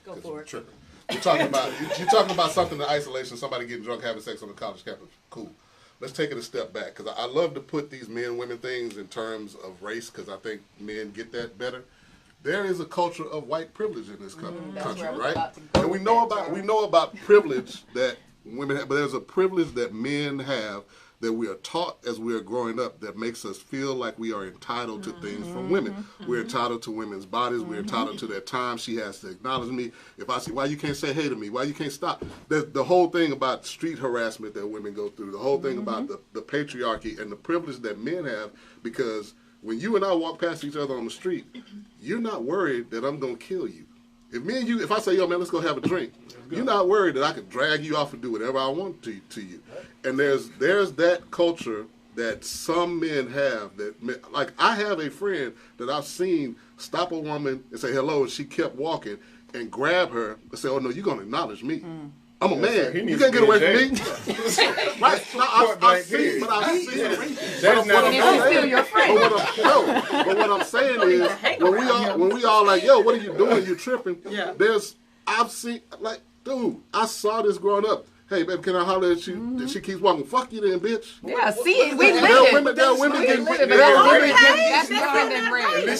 go for it. Tripping. You're talking about something in isolation, somebody getting drunk, having sex on the college campus. Cool. Let's take it a step back, because I love to put these men-women things in terms of race, because I think men get that better. There is a culture of white privilege in this country, right? And we know about privilege that women have, but there's a privilege that men have that we are taught as we are growing up that makes us feel like we are entitled to things from women. We're entitled to women's bodies. We're entitled to their time. She has to acknowledge me. If I say, why you can't say hey to me? Why you can't stop? The whole thing about street harassment that women go through, the whole thing about the patriarchy and the privilege that men have, because when you and I walk past each other on the street, you're not worried that I'm going to kill you. If me and you, if I say, yo, man, let's go have a drink, you're not worried that I could drag you off and do whatever I want to you. And there's that culture that some men have that, like, I have a friend that I've seen stop a woman and say hello, and she kept walking and grab her and say, oh, no, you're going to acknowledge me. I'm a man. You can't get away from me. Right? No, I've seen. That's not still your friend. But what I'm saying is, when we all like, yo, what are you doing? You're tripping. Yeah. I've seen, like, dude, I saw this growing up. Hey, baby, can I holler at you? That she keeps walking. Fuck you then, bitch. Yeah, see it. We live it. There are women getting That's different than rape.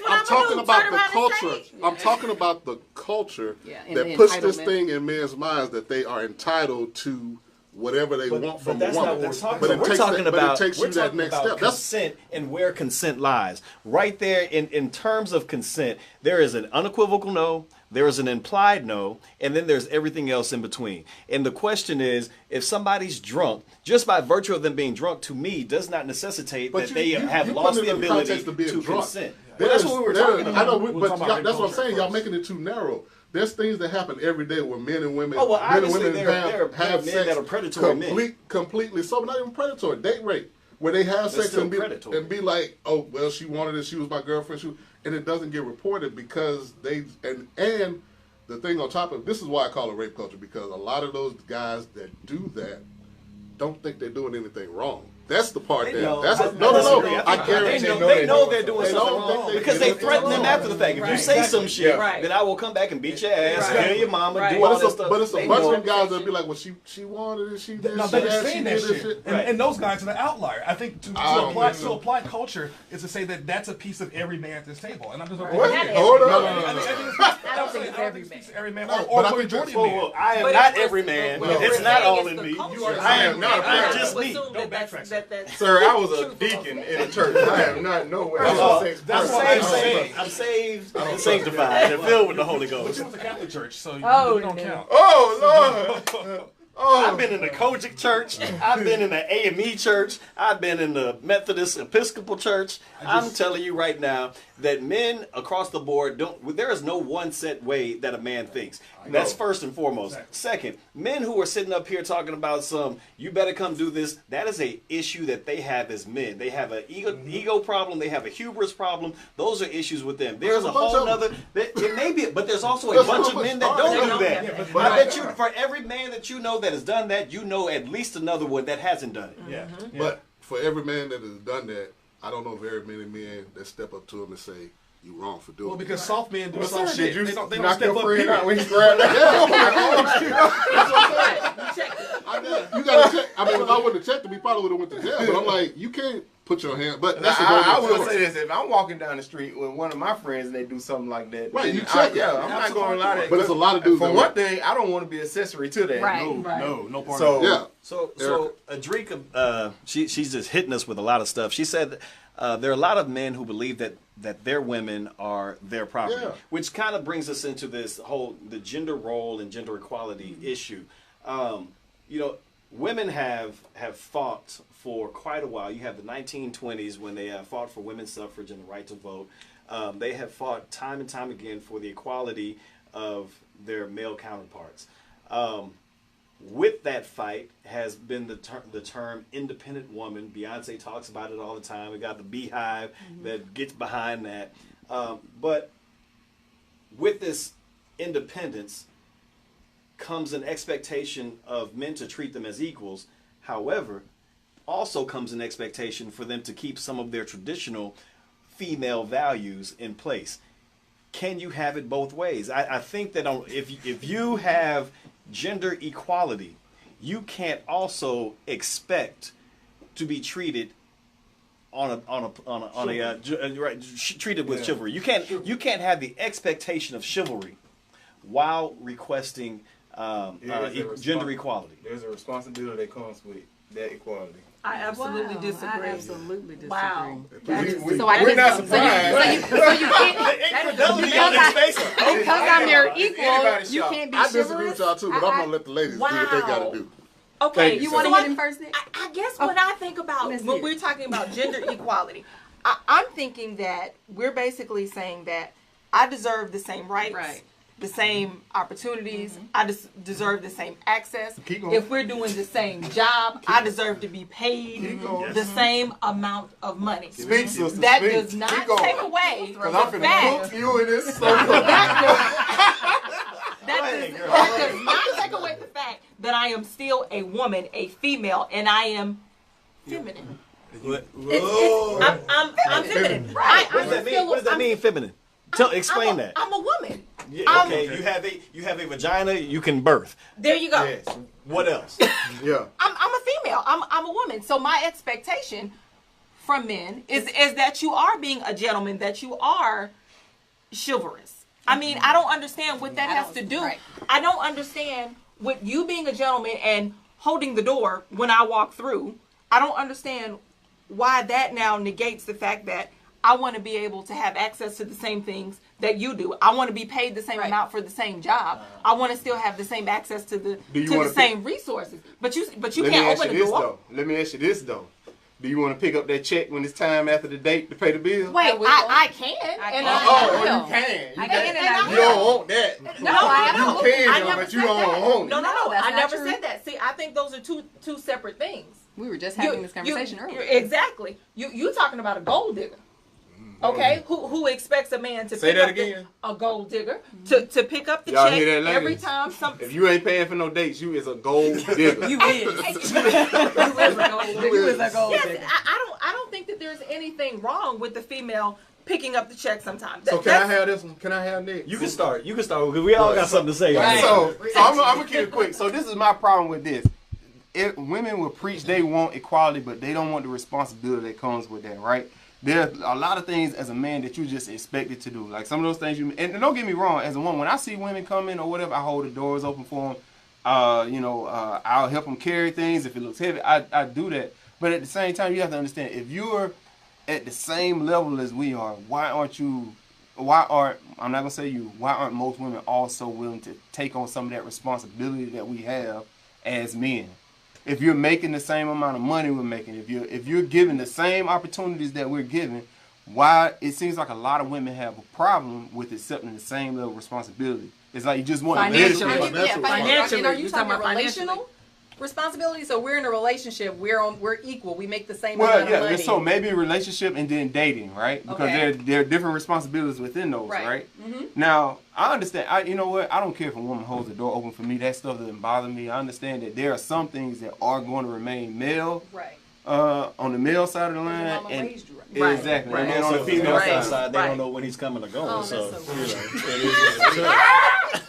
I'm talking about the culture. I'm talking about the culture that puts this thing in men's minds that they are entitled to whatever they want from a woman. Not what we're talking about. We're talking about consent and where consent lies. Right there, in terms of consent, there is an unequivocal no, there is an implied no, and then there's everything else in between. And the question is, if somebody's drunk, just by virtue of them being drunk, to me, does not necessitate that they have lost the ability to consent. That's what we were talking about. I know, but that's what I'm saying. Y'all making it too narrow. There's things that happen every day where men and women, men and women have men sex that are predatory completely sober, not even predatory, date rape, where they have sex and be like, oh, well, she wanted it, she was my girlfriend, and it doesn't get reported because and the thing on top of this is why I call it rape culture, because a lot of those guys that do that don't think they're doing anything wrong. That's the part no. I guarantee they know they're doing something wrong because they threaten them after the fact. If you say some shit, then I will come back and beat your ass, kill your mama, do all that stuff. But it's a bunch of guys that be like, well, she wanted it, she did, that shit. And those guys are the outlier. I think to apply culture is to say that that's a piece of every man at this table. And I'm just hold on. I don't think it's every man. Or majority of men. I am not every man. It's not all in me. I am not. I'm just me. Don't backtrack. Sir, I was a deacon in a church. I am not nowhere. I'm saved and sanctified and filled with the Holy Ghost. But you went to Catholic church, so you don't count. Oh, Lord. I've been in the Kojic church. I've been in the AME church. I've been in the Methodist Episcopal church. I'm telling you right now that men across the board there is no one set way that a man thinks. That's first and foremost. Second, men who are sitting up here talking about you better come do this, that is a issue that they have as men. They have an ego problem. They have a hubris problem. Those are issues with them. There's a whole other, it may be, but there's also a bunch of men that don't do that. I bet you for every man that you know that has done that, you know at least another one that hasn't done it. But for every man that has done that, I don't know very many men that step up to him and say, you wrong for doing it. Well, because soft men do soft shit. They don't step up out when he grabbed that. You gotta check. I mean, if I wouldn't have checked him, he probably would have went to jail. But I'm like, you can't put your hand. But that's I will say this: if I'm walking down the street with one of my friends and they do something like that, right? You check. I'm not going to lie to that. But it's a lot of dudes. For one thing, I don't want to be accessory to that. No part of it. So Adrika, she's just hitting us with a lot of stuff. She said there are a lot of men who believe that their women are their property, which kind of brings us into this whole the gender role and gender equality issue. Women have fought for quite a while. You have the 1920s when they fought for women's suffrage and the right to vote. They have fought time and time again for the equality of their male counterparts. With that fight has been the term independent woman. Beyonce talks about it all the time. We got the Beehive that gets behind that. But with this independence comes an expectation of men to treat them as equals. However, also comes an expectation for them to keep some of their traditional female values in place. Can you have it both ways? I think that if you have gender equality, you can't also expect to be treated treated with chivalry. You can't have the expectation of chivalry while requesting gender equality. There's a responsibility that comes with that equality. I absolutely disagree. I absolutely disagree. Wow. We're not surprised. So you can't. Because I'm your equal, you can't be I disagree with y'all too, but I'm gonna let the ladies do what they gotta do. Okay, You want to hit him first, Nick? I guess when I think about when we're talking about gender equality, I'm thinking that we're basically saying that I deserve the same rights, the same opportunities. I deserve the same access. If we're doing the same job, I deserve to be paid the same amount of money. Speak, sister, that speak. does not take away Because the I'm finna fact cook you in this. that does not take away the fact that I am still a woman, a female, and I am feminine. I'm feminine. What does that mean, feminine? Explain that. I'm a woman. Yeah, okay, you have a vagina, you can birth. There you go. Yes. What else? Yeah. I'm a female. I'm a woman. So my expectation from men is that you are being a gentleman, that you are chivalrous. I mean, I don't understand what that has to do. I don't understand what you being a gentleman and holding the door when I walk through. I don't understand why that now negates the fact that I want to be able to have access to the same things that you do. I want to be paid the same amount for the same job. I want to still have the same access to the same resources. But you can't open the door. Let me ask you this though. Do you want to pick up that check when it's time after the date to pay the bill? Wait, I can. You can. You don't want that. No, I don't. You can, but you don't want it. No. I never true. said that. See, I think those are two separate things. We were just having this conversation earlier. Exactly. You talking about a gold digger. Okay, who expects a man to Say pick that up again. a gold digger to pick up the Y'all check hear that, every ladies? time If you ain't paying for no dates, you is a gold digger. you is. You is a gold digger. You is a gold Yes, digger. I don't think that there's anything wrong with the female picking up the check sometimes. So can I have this one? Can I have Nick? You can start because we all got something to say. Right. So I'm gonna keep it quick. So this is my problem with this. Women will preach they want equality, but they don't want the responsibility that comes with that, right? There are a lot of things as a man that you just expected to do. Like some of those things and don't get me wrong, as a woman, when I see women come in or whatever, I hold the doors open for them. I'll help them carry things if it looks heavy. I do that. But at the same time, you have to understand, if you're at the same level as we are, why aren't most women also willing to take on some of that responsibility that we have as men? If you're making the same amount of money we're making, if you're given the same opportunities that we're given, why it seems like a lot of women have a problem with accepting the same level of responsibility. It's like you just want Financially. Financially. Are you You're talking talking about about relational responsibility? So we're in a relationship. We're equal. We make the same Well, amount of yeah. money. So maybe a relationship and then dating, right? Because Okay. there are different responsibilities within those, right? Mm-hmm. Now, I understand. You know what? I don't care if a woman holds the door open for me. That stuff doesn't bother me. I understand that there are some things that are going to remain male. Right. On the male side of the line, Mama and raised you right. exactly, Right. and then on the So female Right. side. they Right. don't know when he's coming or going. Oh, so, that's so you know, funny. it is what it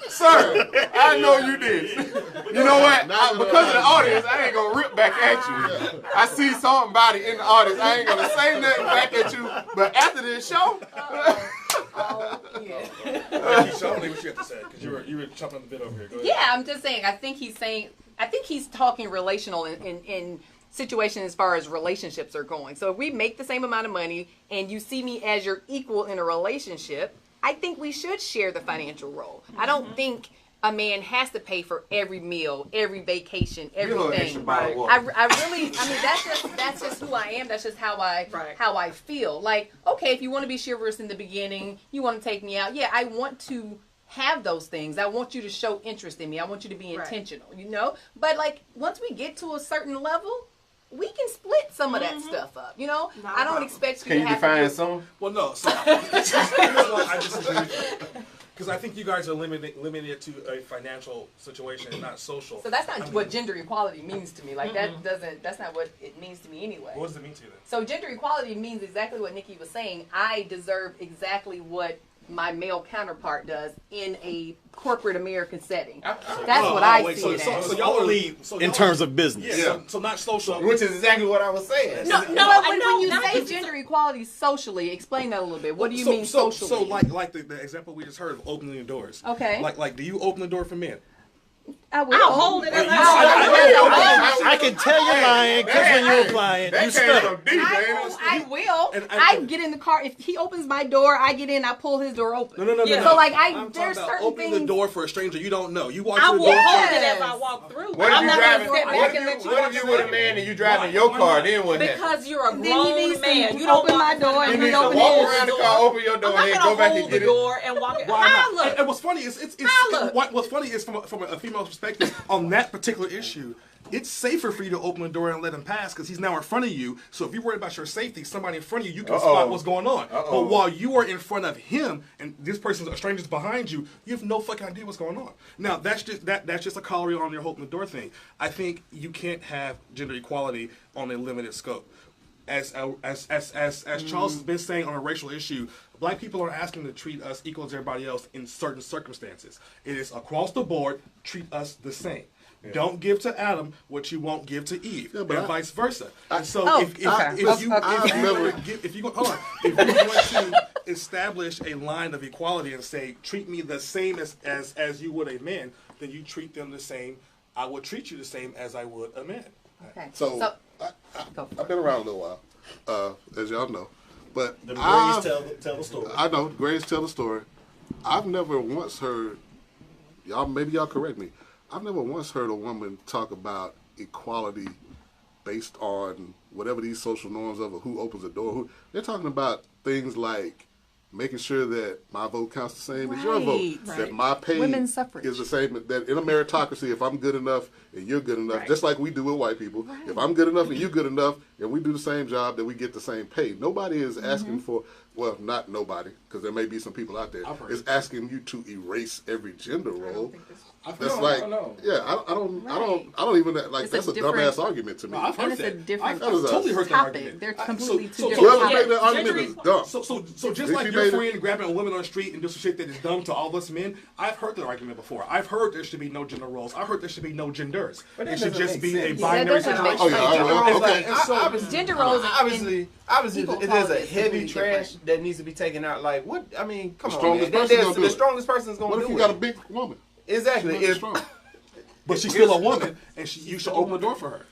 is. Sir, I know you did. You know what? Because of the audience, I ain't gonna rip back at you. I see somebody in the audience. I ain't gonna say nothing back at you. But after this show, Keisha, I don't know what you have to say because you were chopping on the bit over here. Go ahead. Yeah, I'm just saying. I think he's talking relational in situation as far as relationships are going. So if we make the same amount of money and you see me as your equal in a relationship, I think we should share the financial role. I don't think a man has to pay for every meal, every vacation, everything. Right. I mean, that's just who I am. That's just how I feel. Like, okay, if you want to be chivalrous in the beginning, you want to take me out. Yeah, I want to have those things. I want you to show interest in me. I want you to be intentional, you know? But like, once we get to a certain level, we can split some of that stuff up, you know? I don't expect you can to you have define to some? Well, no. So I disagree with you because I think you guys are limiting it to a financial situation and not social. So that's not what gender equality means to me. Like that's not what it means to me anyway. What does it mean to you then? So gender equality means exactly what Nikki was saying. I deserve exactly what my male counterpart does in a corporate American setting. That's what I see it as. So y'all are lead In terms of business. Yeah. So not social. Which is exactly what I was saying. No, when you say gender equality socially, explain that a little bit. What do you mean socially? So like the example we just heard of opening the doors. Okay. Like do you open the door for men? I will. I'll hold it. I can tell you're lying because when you were lying, you stutter. I will. I get in the car. If he opens my door, I get in. I pull his door open. No. So like I'm there's talking about certain opening things. the door for a stranger you don't know. You walk I to the will door. hold it as I walk through. What if I'm you not driving? gonna step back and let you What if you with a man and you driving your car? Then what happens? Because you're a Then he grown needs man. to You don't open my door You and need we to open walk his. around the car, open your door, I'm and not go gonna back and hold the get it. door and walk it. Why How not? look? And what's funny is what's funny is from a female perspective on that particular issue. It's safer for you to open the door and let him pass because he's now in front of you. So if you're worried about your safety, somebody in front of you, you can spot what's going on. But while you are in front of him and this person's a stranger's behind you, you have no fucking idea what's going on. Now that's just a corollary on your open the door thing. I think you can't have gender equality on a limited scope. As Charles has been saying on a racial issue, black people are asking to treat us equal as everybody else in certain circumstances. It is across the board, treat us the same. Yeah. Don't give to Adam what you won't give to Eve, and vice versa. And so if you're going to establish a line of equality and say treat me the same as you would a man, then you treat them the same. I would treat you the same as I would a man. Okay. So I've been around a little while, as y'all know, but The Grays tell the story. I know Grays tell the story. I've never once heard maybe y'all correct me. I've never once heard a woman talk about equality based on whatever these social norms of who opens the door. They're talking about things like making sure that my vote counts the same as your vote, that my pay Women's suffrage is the same, that in a meritocracy, if I'm good enough and you're good enough, just like we do with white people, if I'm good enough and you're good enough and we do the same job, then we get the same pay. Nobody is asking for, well, not nobody, because there may be some people out there, is asking you to erase every gender role. That's like, yeah, I don't even like. It's that's a dumbass argument to me. I've heard And it's a that. different I've totally heard that topic. argument. They're completely two different Whoever topics. made that argument is dumb. So just like your friend grabbing a woman on the street and doing some shit that is dumb to all of us men, I've heard that argument before. I've heard there should be no gender roles. I've heard there should be no genders. It should just be a binary situation. Gender roles. Obviously, there's a heavy trash that needs to be taken out. Like what? I mean, come on, man. The strongest person is going to do it. What if you got a big woman? Exactly. But she's still a woman, and you should open the door for her.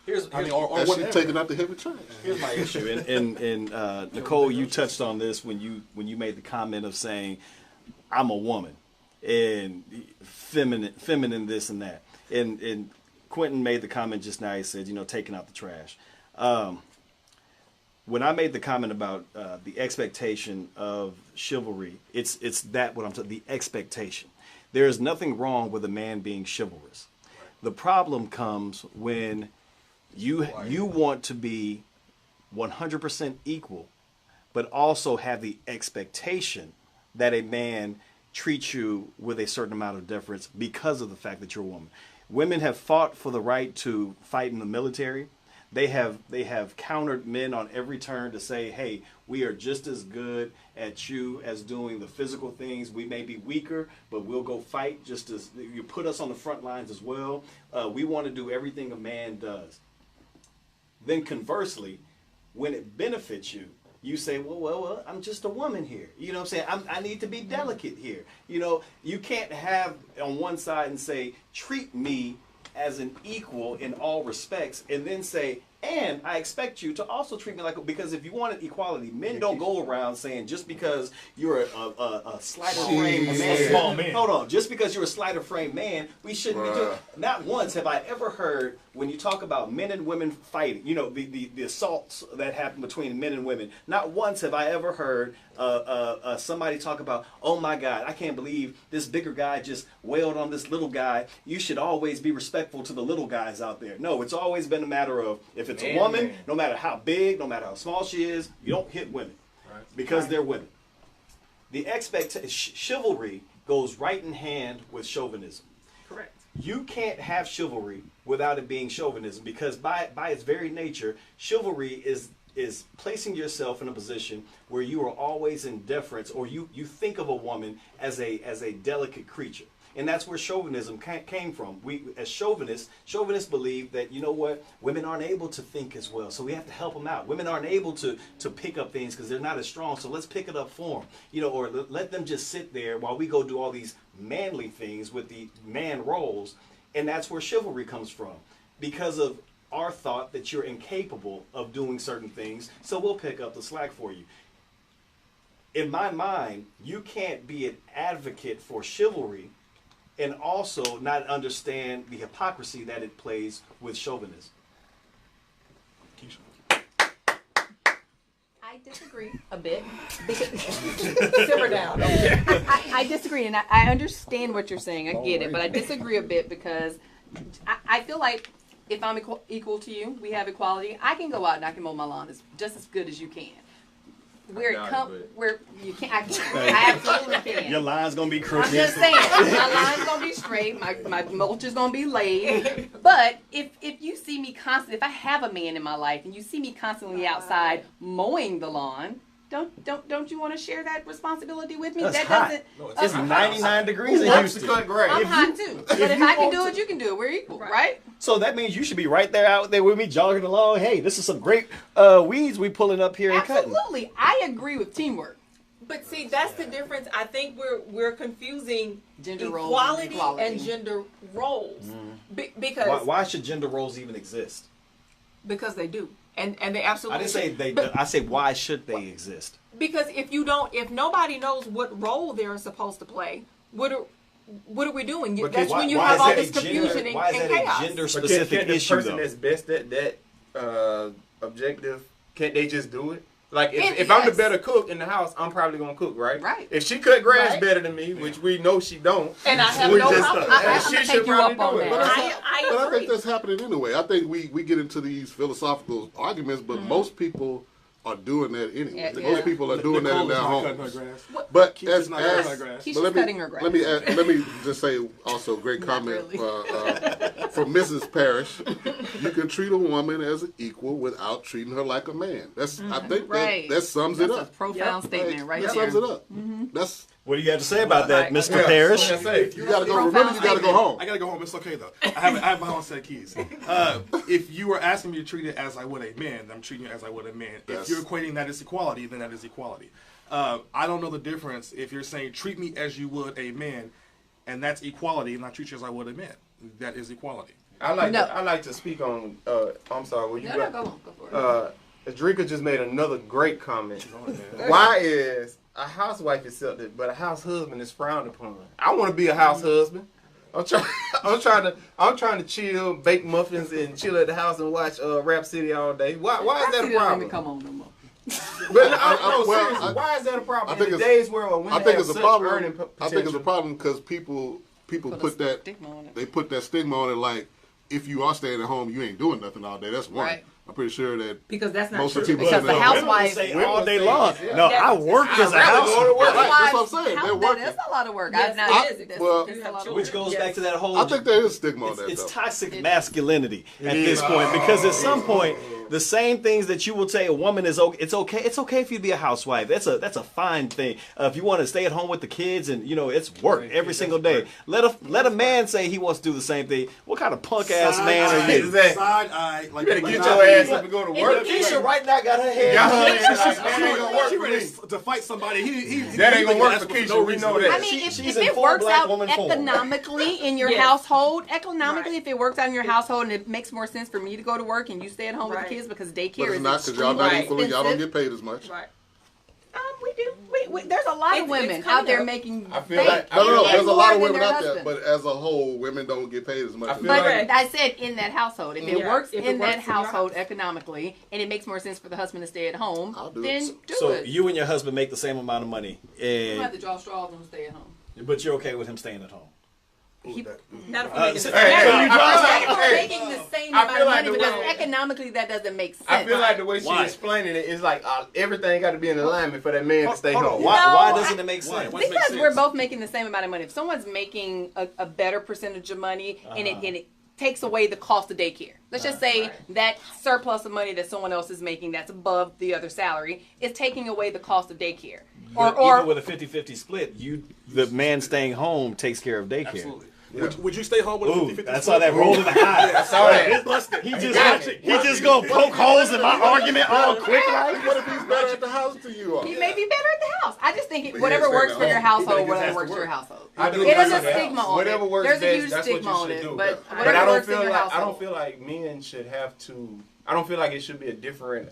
Or she's taking out the heavy trash. Here's my issue, and Nicole, you touched on this when you made the comment of saying, "I'm a woman," and feminine this and that, and Quentin made the comment just now. He said, taking out the trash. When I made the comment about the expectation of chivalry, it's that what I'm talking. The expectation. There is nothing wrong with a man being chivalrous. The problem comes when you want to be 100% equal, but also have the expectation that a man treats you with a certain amount of deference because of the fact that you're a woman. Women have fought for the right to fight in the military. They have countered men on every turn to say, hey, we are just as good at you as doing the physical things. We may be weaker, but we'll go fight just as you put us on the front lines as well. We want to do everything a man does. Then conversely, when it benefits you, you say, well, I'm just a woman here. You know what I'm saying? I need to be delicate here. You can't have on one side and say, treat me as an equal in all respects, and then say, and I expect you to also treat me like, because if you wanted equality, men don't go around saying just because you're a slighter frame man, small man. Hold on, just because you're a slighter frame man, we shouldn't be doing. Not once have I ever heard when you talk about men and women fighting, the assaults that happen between men and women. Not once have I ever heard somebody talk about, oh my God, I can't believe this bigger guy just wailed on this little guy. You should always be respectful to the little guys out there. No, it's always been a matter of, if it's a woman, no matter how big, no matter how small she is, you don't hit women because they're women. The chivalry goes right in hand with chauvinism. Correct. You can't have chivalry without it being chauvinism, because by its very nature, chivalry is placing yourself in a position where you are always in deference, or you think of a woman as a delicate creature. And that's where chauvinism came from. We, as chauvinists believe that, women aren't able to think as well, so we have to help them out. Women aren't able to pick up things because they're not as strong, so let's pick it up for them. Or let them just sit there while we go do all these manly things with the man roles. And that's where chivalry comes from, because of our thought that you're incapable of doing certain things, so we'll pick up the slack for you. In my mind, you can't be an advocate for chivalry and also not understand the hypocrisy that it plays with chauvinism. I disagree a bit. Simmer down. I disagree, and I understand what you're saying. I get it, but I disagree a bit because I feel like if I'm equal to you, we have equality. I can go out and I can mow my lawn just as good as you can. Where you can't, I absolutely can. Your line's gonna be crooked. I'm just saying, my line's gonna be straight, my mulch is gonna be laid. But if you see me constantly, if I have a man in my life and you see me constantly outside mowing the lawn, don't you want to share that responsibility with me? That's that hot. doesn't. It's 99 degrees in Wants to Houston. cut grass. I'm hot too. But if I can do it, you can do it. We're equal, right? So that means you should be right there out there with me jogging along. Hey, this is some great weeds we pulling up here and cutting. Absolutely. I agree with teamwork. But see, that's the difference. I think we're confusing Gender roles equality and equality. and gender roles. Because Why should gender roles even exist? because they do. And they absolutely I didn't say should. they. But I say why should they exist? because if nobody knows what role they're supposed to play, what are we doing? But That's why- when you why have is all that this a gender- confusion and, why is and that a chaos. gender But specific can the issue person though? that's best at that objective, can't they just do it? Like if Yes. I'm the better cook in the house, I'm probably gonna cook, right? Right. If she cut grass Right. better than me, which we know she don't, And I have we no just- problem. I'm she gonna should take you probably up on do it. that. I But I agree. think that's happening anyway. I think we get into these philosophical arguments, but most people are doing that anyway. Yeah. Most people are doing that in their Nicole is not homes. cutting her grass. But Keisha's as, not cutting her as grass. Keisha's but let me, cutting her grass. let me just say also great comment really. from Mrs. Parrish. You can treat a woman as an equal without treating her like a man. That's I think Right. that sums That's it a up. profound statement right that there. sums it up. That's What do you have to say about that, Right. Mr. Yeah, Parrish? so I say, you gotta go. Profound Remember, you gotta go home. I gotta go home. It's okay though. I have my own set of keys. If you were asking me to treat it as I would a man, then I'm treating you as I would a man. Yes. If you're equating that as equality, then that is equality. I don't know the difference if you're saying treat me as you would a man, and that's equality, and I treat you as I would a man. That is equality. I No. like to speak on. I'm sorry. Well, you No, got, go on. Go for it. Drika just made another great comment. Why is a housewife accepted, but a house husband is frowned upon? I want to be a house husband. I'm trying to chill, bake muffins, and chill at the house and watch Rap City all day. Why is that a Let me problem? come on no more. But well, seriously, why is that a problem? I In think today's world, when I women think have it's a such problem. earning I think it's a potential, problem because people put that stigma on it. they put that stigma on it. Like if you are staying at home, you ain't doing nothing all day. That's one. Right. I'm pretty sure that Because that's not most true. of the people Because in the the housewife- Say Women all day say long. yes, yeah. No, Yes. I work as a rather house. go to work. Right, that's what I'm saying. Housewives, They're working. That's a lot of work. Yes, I've not, it is. that's- well, that's a lot of Which work. goes Yes. back to that whole. I think there is stigma on It's, that. it's though. toxic masculinity at this point, because at some point the same things that you will say a woman is okay. It's okay if you be a housewife. That's a fine thing. If you want to stay at home with the kids and it's work every single day. Let a man say he wants to do the same thing. What kind of punk ass man are you? Exactly. Side eye, like You better like get not your me. ass up and go to work. Keisha right now got her head. Got her head. She's Like, that ain't gonna work she for ready me. to fight somebody. That ain't gonna work That's for for Keisha. no We reason. know that. I mean, She's if in it full works black out woman form. economically in your Yes. household, economically, Right. if it works out in your household and it makes more sense for me to go to work and you stay at home with Right. the kids because But daycare it's is not because y'all not extremely equally. Y'all don't expensive. get paid as much. Right. We do. There's a lot of It's women coming out there up. making. I feel bank like- No, and there's a more lot of than women their out there, husband. but as a whole, women don't get paid as much. I as feel men. But like- I said in that household, if it Yeah, works if it in works that in your household house. economically, and it makes more sense for the husband to stay at home, I'll do then it. do So it. you and your husband make the same amount of money, You don't have to draw straws and stay at home. but you're okay with him staying at home. Not if we're making so- the Hey, same. hey, Not I feel if we're like- making the same I amount feel of like money the because way- economically that doesn't make sense. I feel like the way she's Why? explaining it is like everything got to be in alignment for that man to stay hold on. home. Why No, doesn't it make sense? Why? Makes Because sense. we're both making the same amount of money. If someone's making a better percentage of money and it takes away the cost of daycare. Let's just say that surplus of money that someone else is making that's above the other salary is taking away the cost of daycare. But even with a 50-50 split, the man staying home takes care of daycare. Absolutely. Would you stay home with a Ooh, 50-50 that's split? how that rolling the high. I saw that. He just gonna poke holes in my argument all quick. What if he's better at the house than you are? He may be better at the house. I just think But whatever yeah, works stay for at your home. household, He whatever has to works for your work. household. I do It is a agree with that. stigma on Whatever it. works There's a best, huge that's stigma what on you should it, do. but But whatever I don't works in feel your like household. I don't feel like men should have to. I don't feel like it should be a different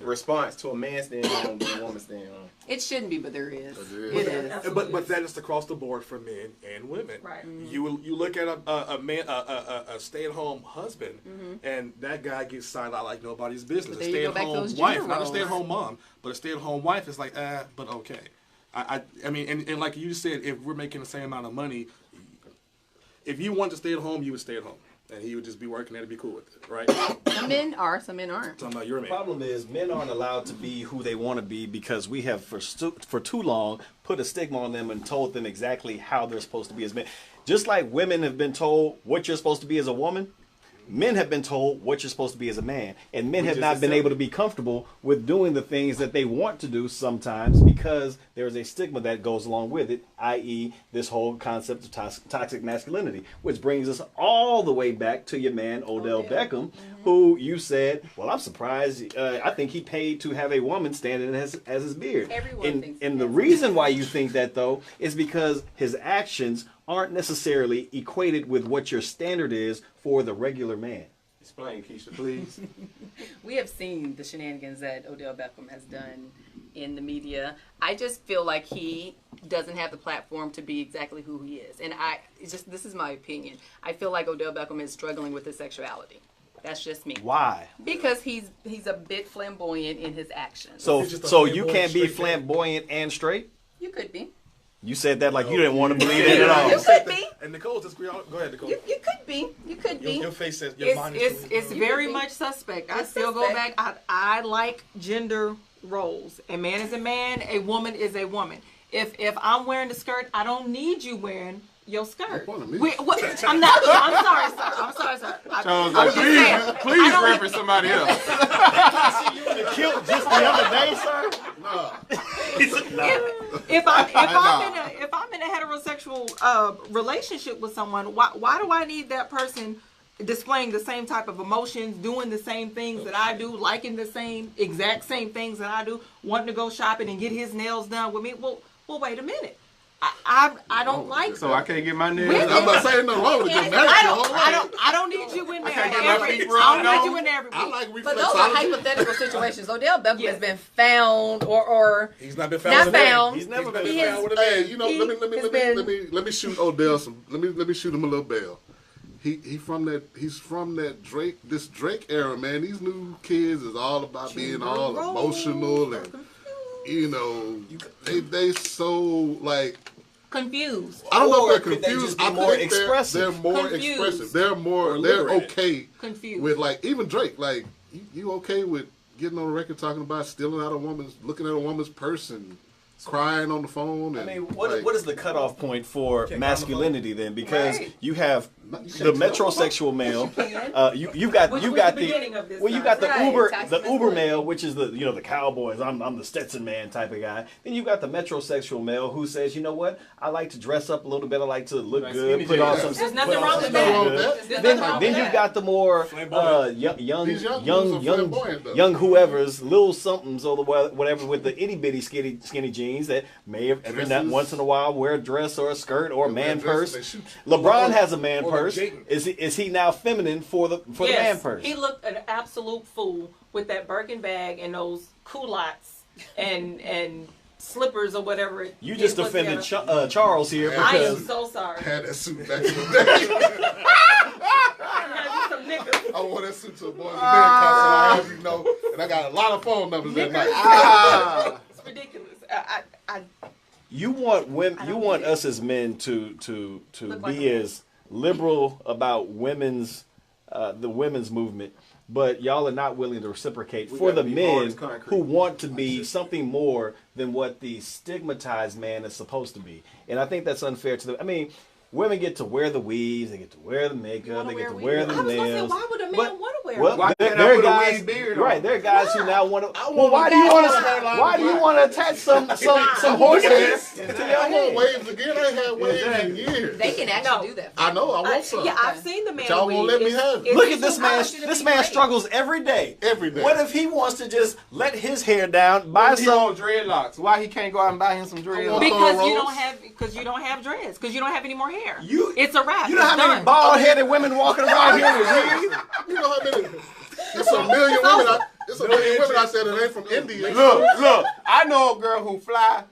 response to a man staying home than a woman staying home. It shouldn't be, but there is. It It is. But that is across the board for men and women. Right. You look at a man, a stay-at-home husband, and that guy gets signed out like nobody's business. But A there you go back to stay-at-home those wife, gender not a roles. stay-at-home mom, but a stay-at-home wife is like, but okay. I mean, and like you said, if we're making the same amount of money, if you want to stay at home, you would stay at home. And he would just be working there to be cool with it, right? Some men are, some men aren't. Talking about your The man. problem is men aren't allowed to be who they want to be because we have for too long put a stigma on them and told them exactly how they're supposed to be as men. Just like women have been told what you're supposed to be as a woman, men have been told what you're supposed to be as a man. And men have not been able to be comfortable with doing the things that they want to do sometimes because there's a stigma that goes along with it, i.e. this whole concept of toxic masculinity, which brings us all the way back to your man, Odell Beckham, who you said, well, I'm surprised. I think he paid to have a woman standing as his beard. Everyone thinks And that. the reason why you think that, though, is because his actions aren't necessarily equated with what your standard is for the regular man. Explain, Keisha, please. We have seen the shenanigans that Odell Beckham has done in the media. I just feel like he doesn't have the platform to be exactly who he is. And this is my opinion. I feel like Odell Beckham is struggling with his sexuality. That's just me. Why? Because he's a bit flamboyant in his actions. So He's just a you can't be straight man. flamboyant and straight? You could be. You said that like you didn't want to believe it at all. You could be. And Nicole, just go ahead, Nicole. You could be. You could be. Your face says your mind is It's very much suspect. I It's still go suspect. back. I like gender roles. A man is a man. A woman is a woman. If I'm wearing the skirt, I don't need you wearing your skirt. Don't point at me. I'm not. I'm sorry, sir. I'm sorry, sir. Charles, I'm just saying. please I don't- reference somebody else. Killed just the other day, sir. Nah. If I'm in a heterosexual relationship with someone, why do I need that person displaying the same type of emotions, doing the same things that I do, liking the exact same things that I do, wanting to go shopping and get his nails done with me? Well, wait a minute. I don't like. So I can't get my nails Women- done. I'm not saying nothing wrong with your marriage. I don't need you in there. can't get my feet I rubbed don't need on. you in there every week. I like But those are hypothetical situations. Odell Beckham has been found or He's not been found. not with a man. found. He's never been He found has- with a man. Hey, you know, He let me shoot Odell some. Let me shoot him a little bell. He's from that Drake era, man. These new kids is all about being all emotional and you know they so like. Confused. I don't know Or if they're could they confused. just be I more think expressive? They're more Confused. expressive. They're liberated. okay Confused. with like even Drake. Like you okay with getting on the record talking about looking at a woman's purse and crying on the phone? And, I mean, what is the cutoff point for masculinity then? Because Right. you have the metrosexual male. You've got Which you was got the beginning of this you got the Right, Uber toxic the Uber masculinity. male, which is the Cowboys. I'm the Stetson man type of guy. Then you got the metrosexual male who says, you know what, I like to dress up a little bit. I like to look Like good. skinny Put on jeans. some. There's put nothing on wrong some with Nothing wrong with good. that. There's Then, nothing wrong then with you that. got the more These young dudes are flamboyant, though. young whoever's little somethings or whatever with the itty bitty skinny jeans that may have every Dresses. once in a while wear a dress or a skirt or a They wear man dresses, purse. they shoot. LeBron has a man or purse. Jayden. Is he now feminine for the man Yes, purse? he looked an absolute fool with that Birkin bag and those culottes and slippers or whatever. You just it was offended together. Charles here I am because so sorry. Had that suit back in the day. I had some niggas. I wore that suit to a Boys and Men concert. I have you know, and I got a lot of phone numbers that night. It's ridiculous. you want women, I you don't want get it. us as men to Look be like a- as liberal about the women's movement, but y'all are not willing to reciprocate We for gotta the be hard men as concrete. who want to be something more than what the stigmatized man is supposed to be. And I think that's unfair to them. I mean, women get to wear the weaves, they get to wear the makeup, wanna they get wear to weave? wear I the was gonna say, nails. why would a man But want to wear wear Well, Why there can't I are put a guys, weird beard on? right? There are guys who now want to. Well, want why do a you want hairline to? Why do you black. want to attach some horse hair to your I want head? waves again. I ain't had waves in years. They can actually do that. I know. I want some. Yeah, I've seen the man. Y'all won't let me weave. have it. It's Look at this man. option to This be man great. struggles every day. Every day. What if he wants to just let his hair down, buy Why he some? on dreadlocks? Why he can't go out and buy him some dreadlocks? Because Cornrows. you don't have dreads. Because you don't have any more hair. You- it's a wrap. You know It's how many done. bald-headed women walking around here with weave? You know how many? It's a million women. It's a million women out there that ain't from India. Look, I know a girl who fly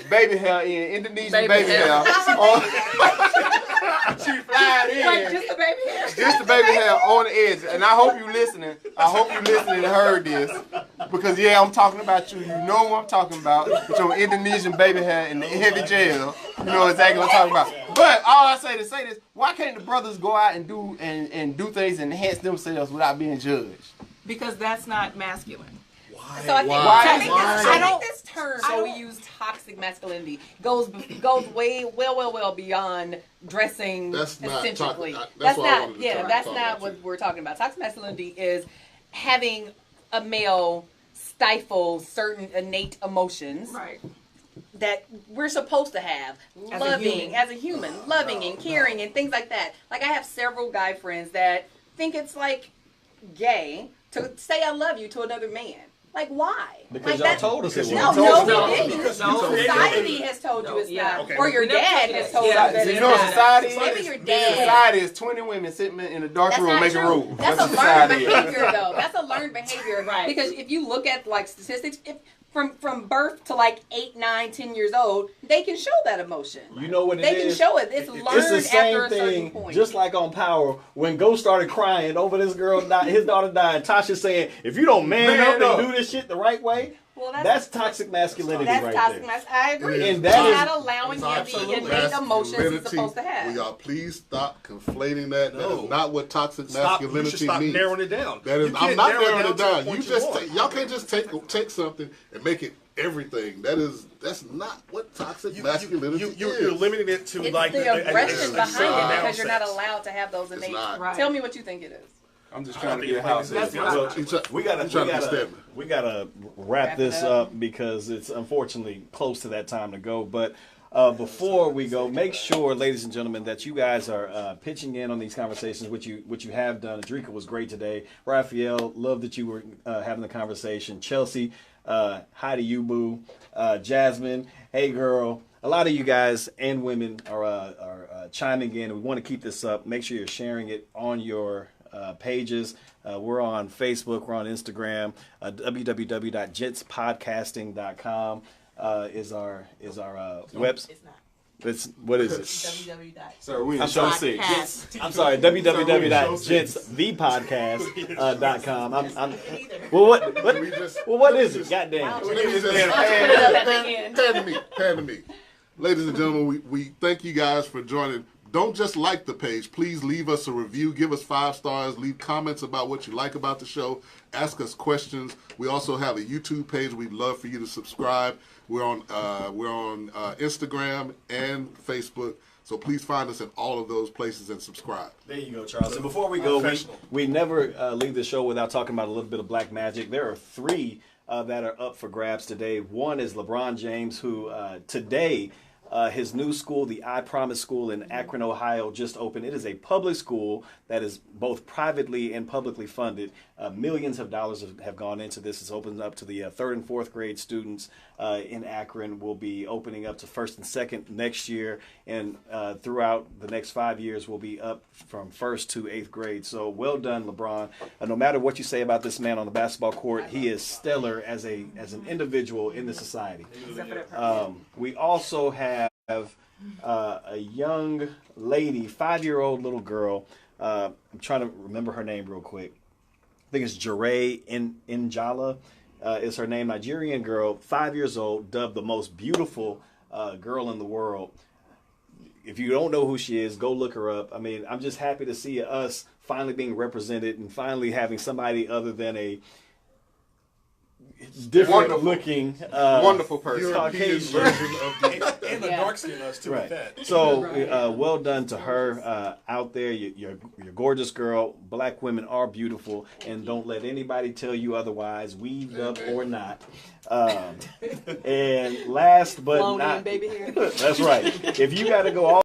baby hair in Indonesian baby hair. She flying in. Like just the baby hair. Just the baby hair on the edge. And I hope you listening. I hope you listening and heard this. Because yeah, I'm talking about you. You know what I'm talking about. With your Indonesian baby hair in the heavy gel. You know exactly what I'm talking about. But all I say to say this, why can't the brothers go out and do things and enhance themselves without being judged? Because that's not masculine. So I think, Why? I think this term that we use, toxic masculinity, goes way well beyond dressing That's not eccentrically. toxic. That's That's why I not wanted to talk that's about not that what too. we're talking about. Toxic masculinity is having a male stifle certain innate emotions Right. that we're supposed to have, as a human, loving and caring and things like that. Like I have several guy friends that think it's like gay to say I love you to another man. Like why? Because like y'all told us it was. No, we didn't. Because Society has told you it's not, Okay. or your We never dad took has it. told you Yeah. that You it's know what not. society is? Maybe your dad. Society is 20 women sitting in a dark That's room not making true. rules. That's what a learned society is. behavior, though. That's a learned behavior, Right. Because if you look at like statistics, from birth to like 8, 9, 10 years old, they can show that emotion. You know what it They is? can show it. It's learned It's the same after a certain thing, point. just like on Power, when Ghost started crying over this girl, his daughter died. Tasha saying, if you don't man up and do this shit the right way, well, that's toxic masculinity that's right toxic there. masculinity. I agree. And that You're is- not allowing him the Absolute innate emotions he's masculinity. supposed to have. Will y'all please stop conflating that? That No. is not what toxic You should masculinity stop means. narrowing it down. That is, You I'm can't not narrow narrowing it to down. what You you just want. y'all can't just take something and make it everything. That's not what toxic masculinity is. You're limiting it to It's like the aggression behind certain it amount because of you're not sex. allowed to have those innate. not. Right. Tell me what you think it is. I'm just I trying don't to think get a house. That's in. not. We gotta wrap Wrap this it up. up because it's unfortunately close to that time to go. But before we go, make sure, ladies and gentlemen, that you guys are pitching in on these conversations, which you have done. Adrika was great today. Raphael, love that you were having the conversation. Chelsea, hi to you, boo. Jasmine, hey girl. A lot of you guys and women are chiming in. We want to keep this up. Make sure you're sharing it on your pages. We're on Facebook. We're on Instagram. www.jitspodcasting.com is our website. It's not. What is it? www. Sir, we I'm in show sorry. 6. I'm sorry. www.jitsthepodcast.com. I'm well. What is it? Goddamn. Pan to me. Ladies and gentlemen, we thank you guys for joining. Don't just like the page. Please leave us a review. Give us 5 stars. Leave comments about what you like about the show. Ask us questions. We also have a YouTube page. We'd love for you to subscribe. We're on Instagram and Facebook. So please find us in all of those places and subscribe. There you go, Charles. And before we go, we never leave the show without talking about a little bit of black magic. There are 3 that are up for grabs today. One is LeBron James, who today, his new school, the I Promise School in Akron, Ohio, just opened. It is a public school that is both privately and publicly funded. Millions of dollars have gone into this. It's opened up to the 3rd and 4th grade students in Akron. Will be opening up to 1st and 2nd next year, and throughout the next 5 years will be up from 1st to 8th grade. So well done, LeBron. No matter what you say about this man on the basketball court, he is stellar as an individual in the society. We also have a young lady, 5-year-old little girl. I'm trying to remember her name real quick. I think it's Jure Njala is her name. Nigerian girl, 5 years old, dubbed the most beautiful girl in the world. If you don't know who she is, go look her up. I mean, I'm just happy to see us finally being represented and finally having somebody other than different Wonderful. looking, Wonderful person. European Caucasian. version of the. And the Yeah. dark skin us too Right. with that. So, Right. well done to her out there. You're a gorgeous girl. Black women are beautiful, and don't let anybody tell you otherwise, weaved up or not. And last but Blown in not, baby hair. that's right. If you got to go all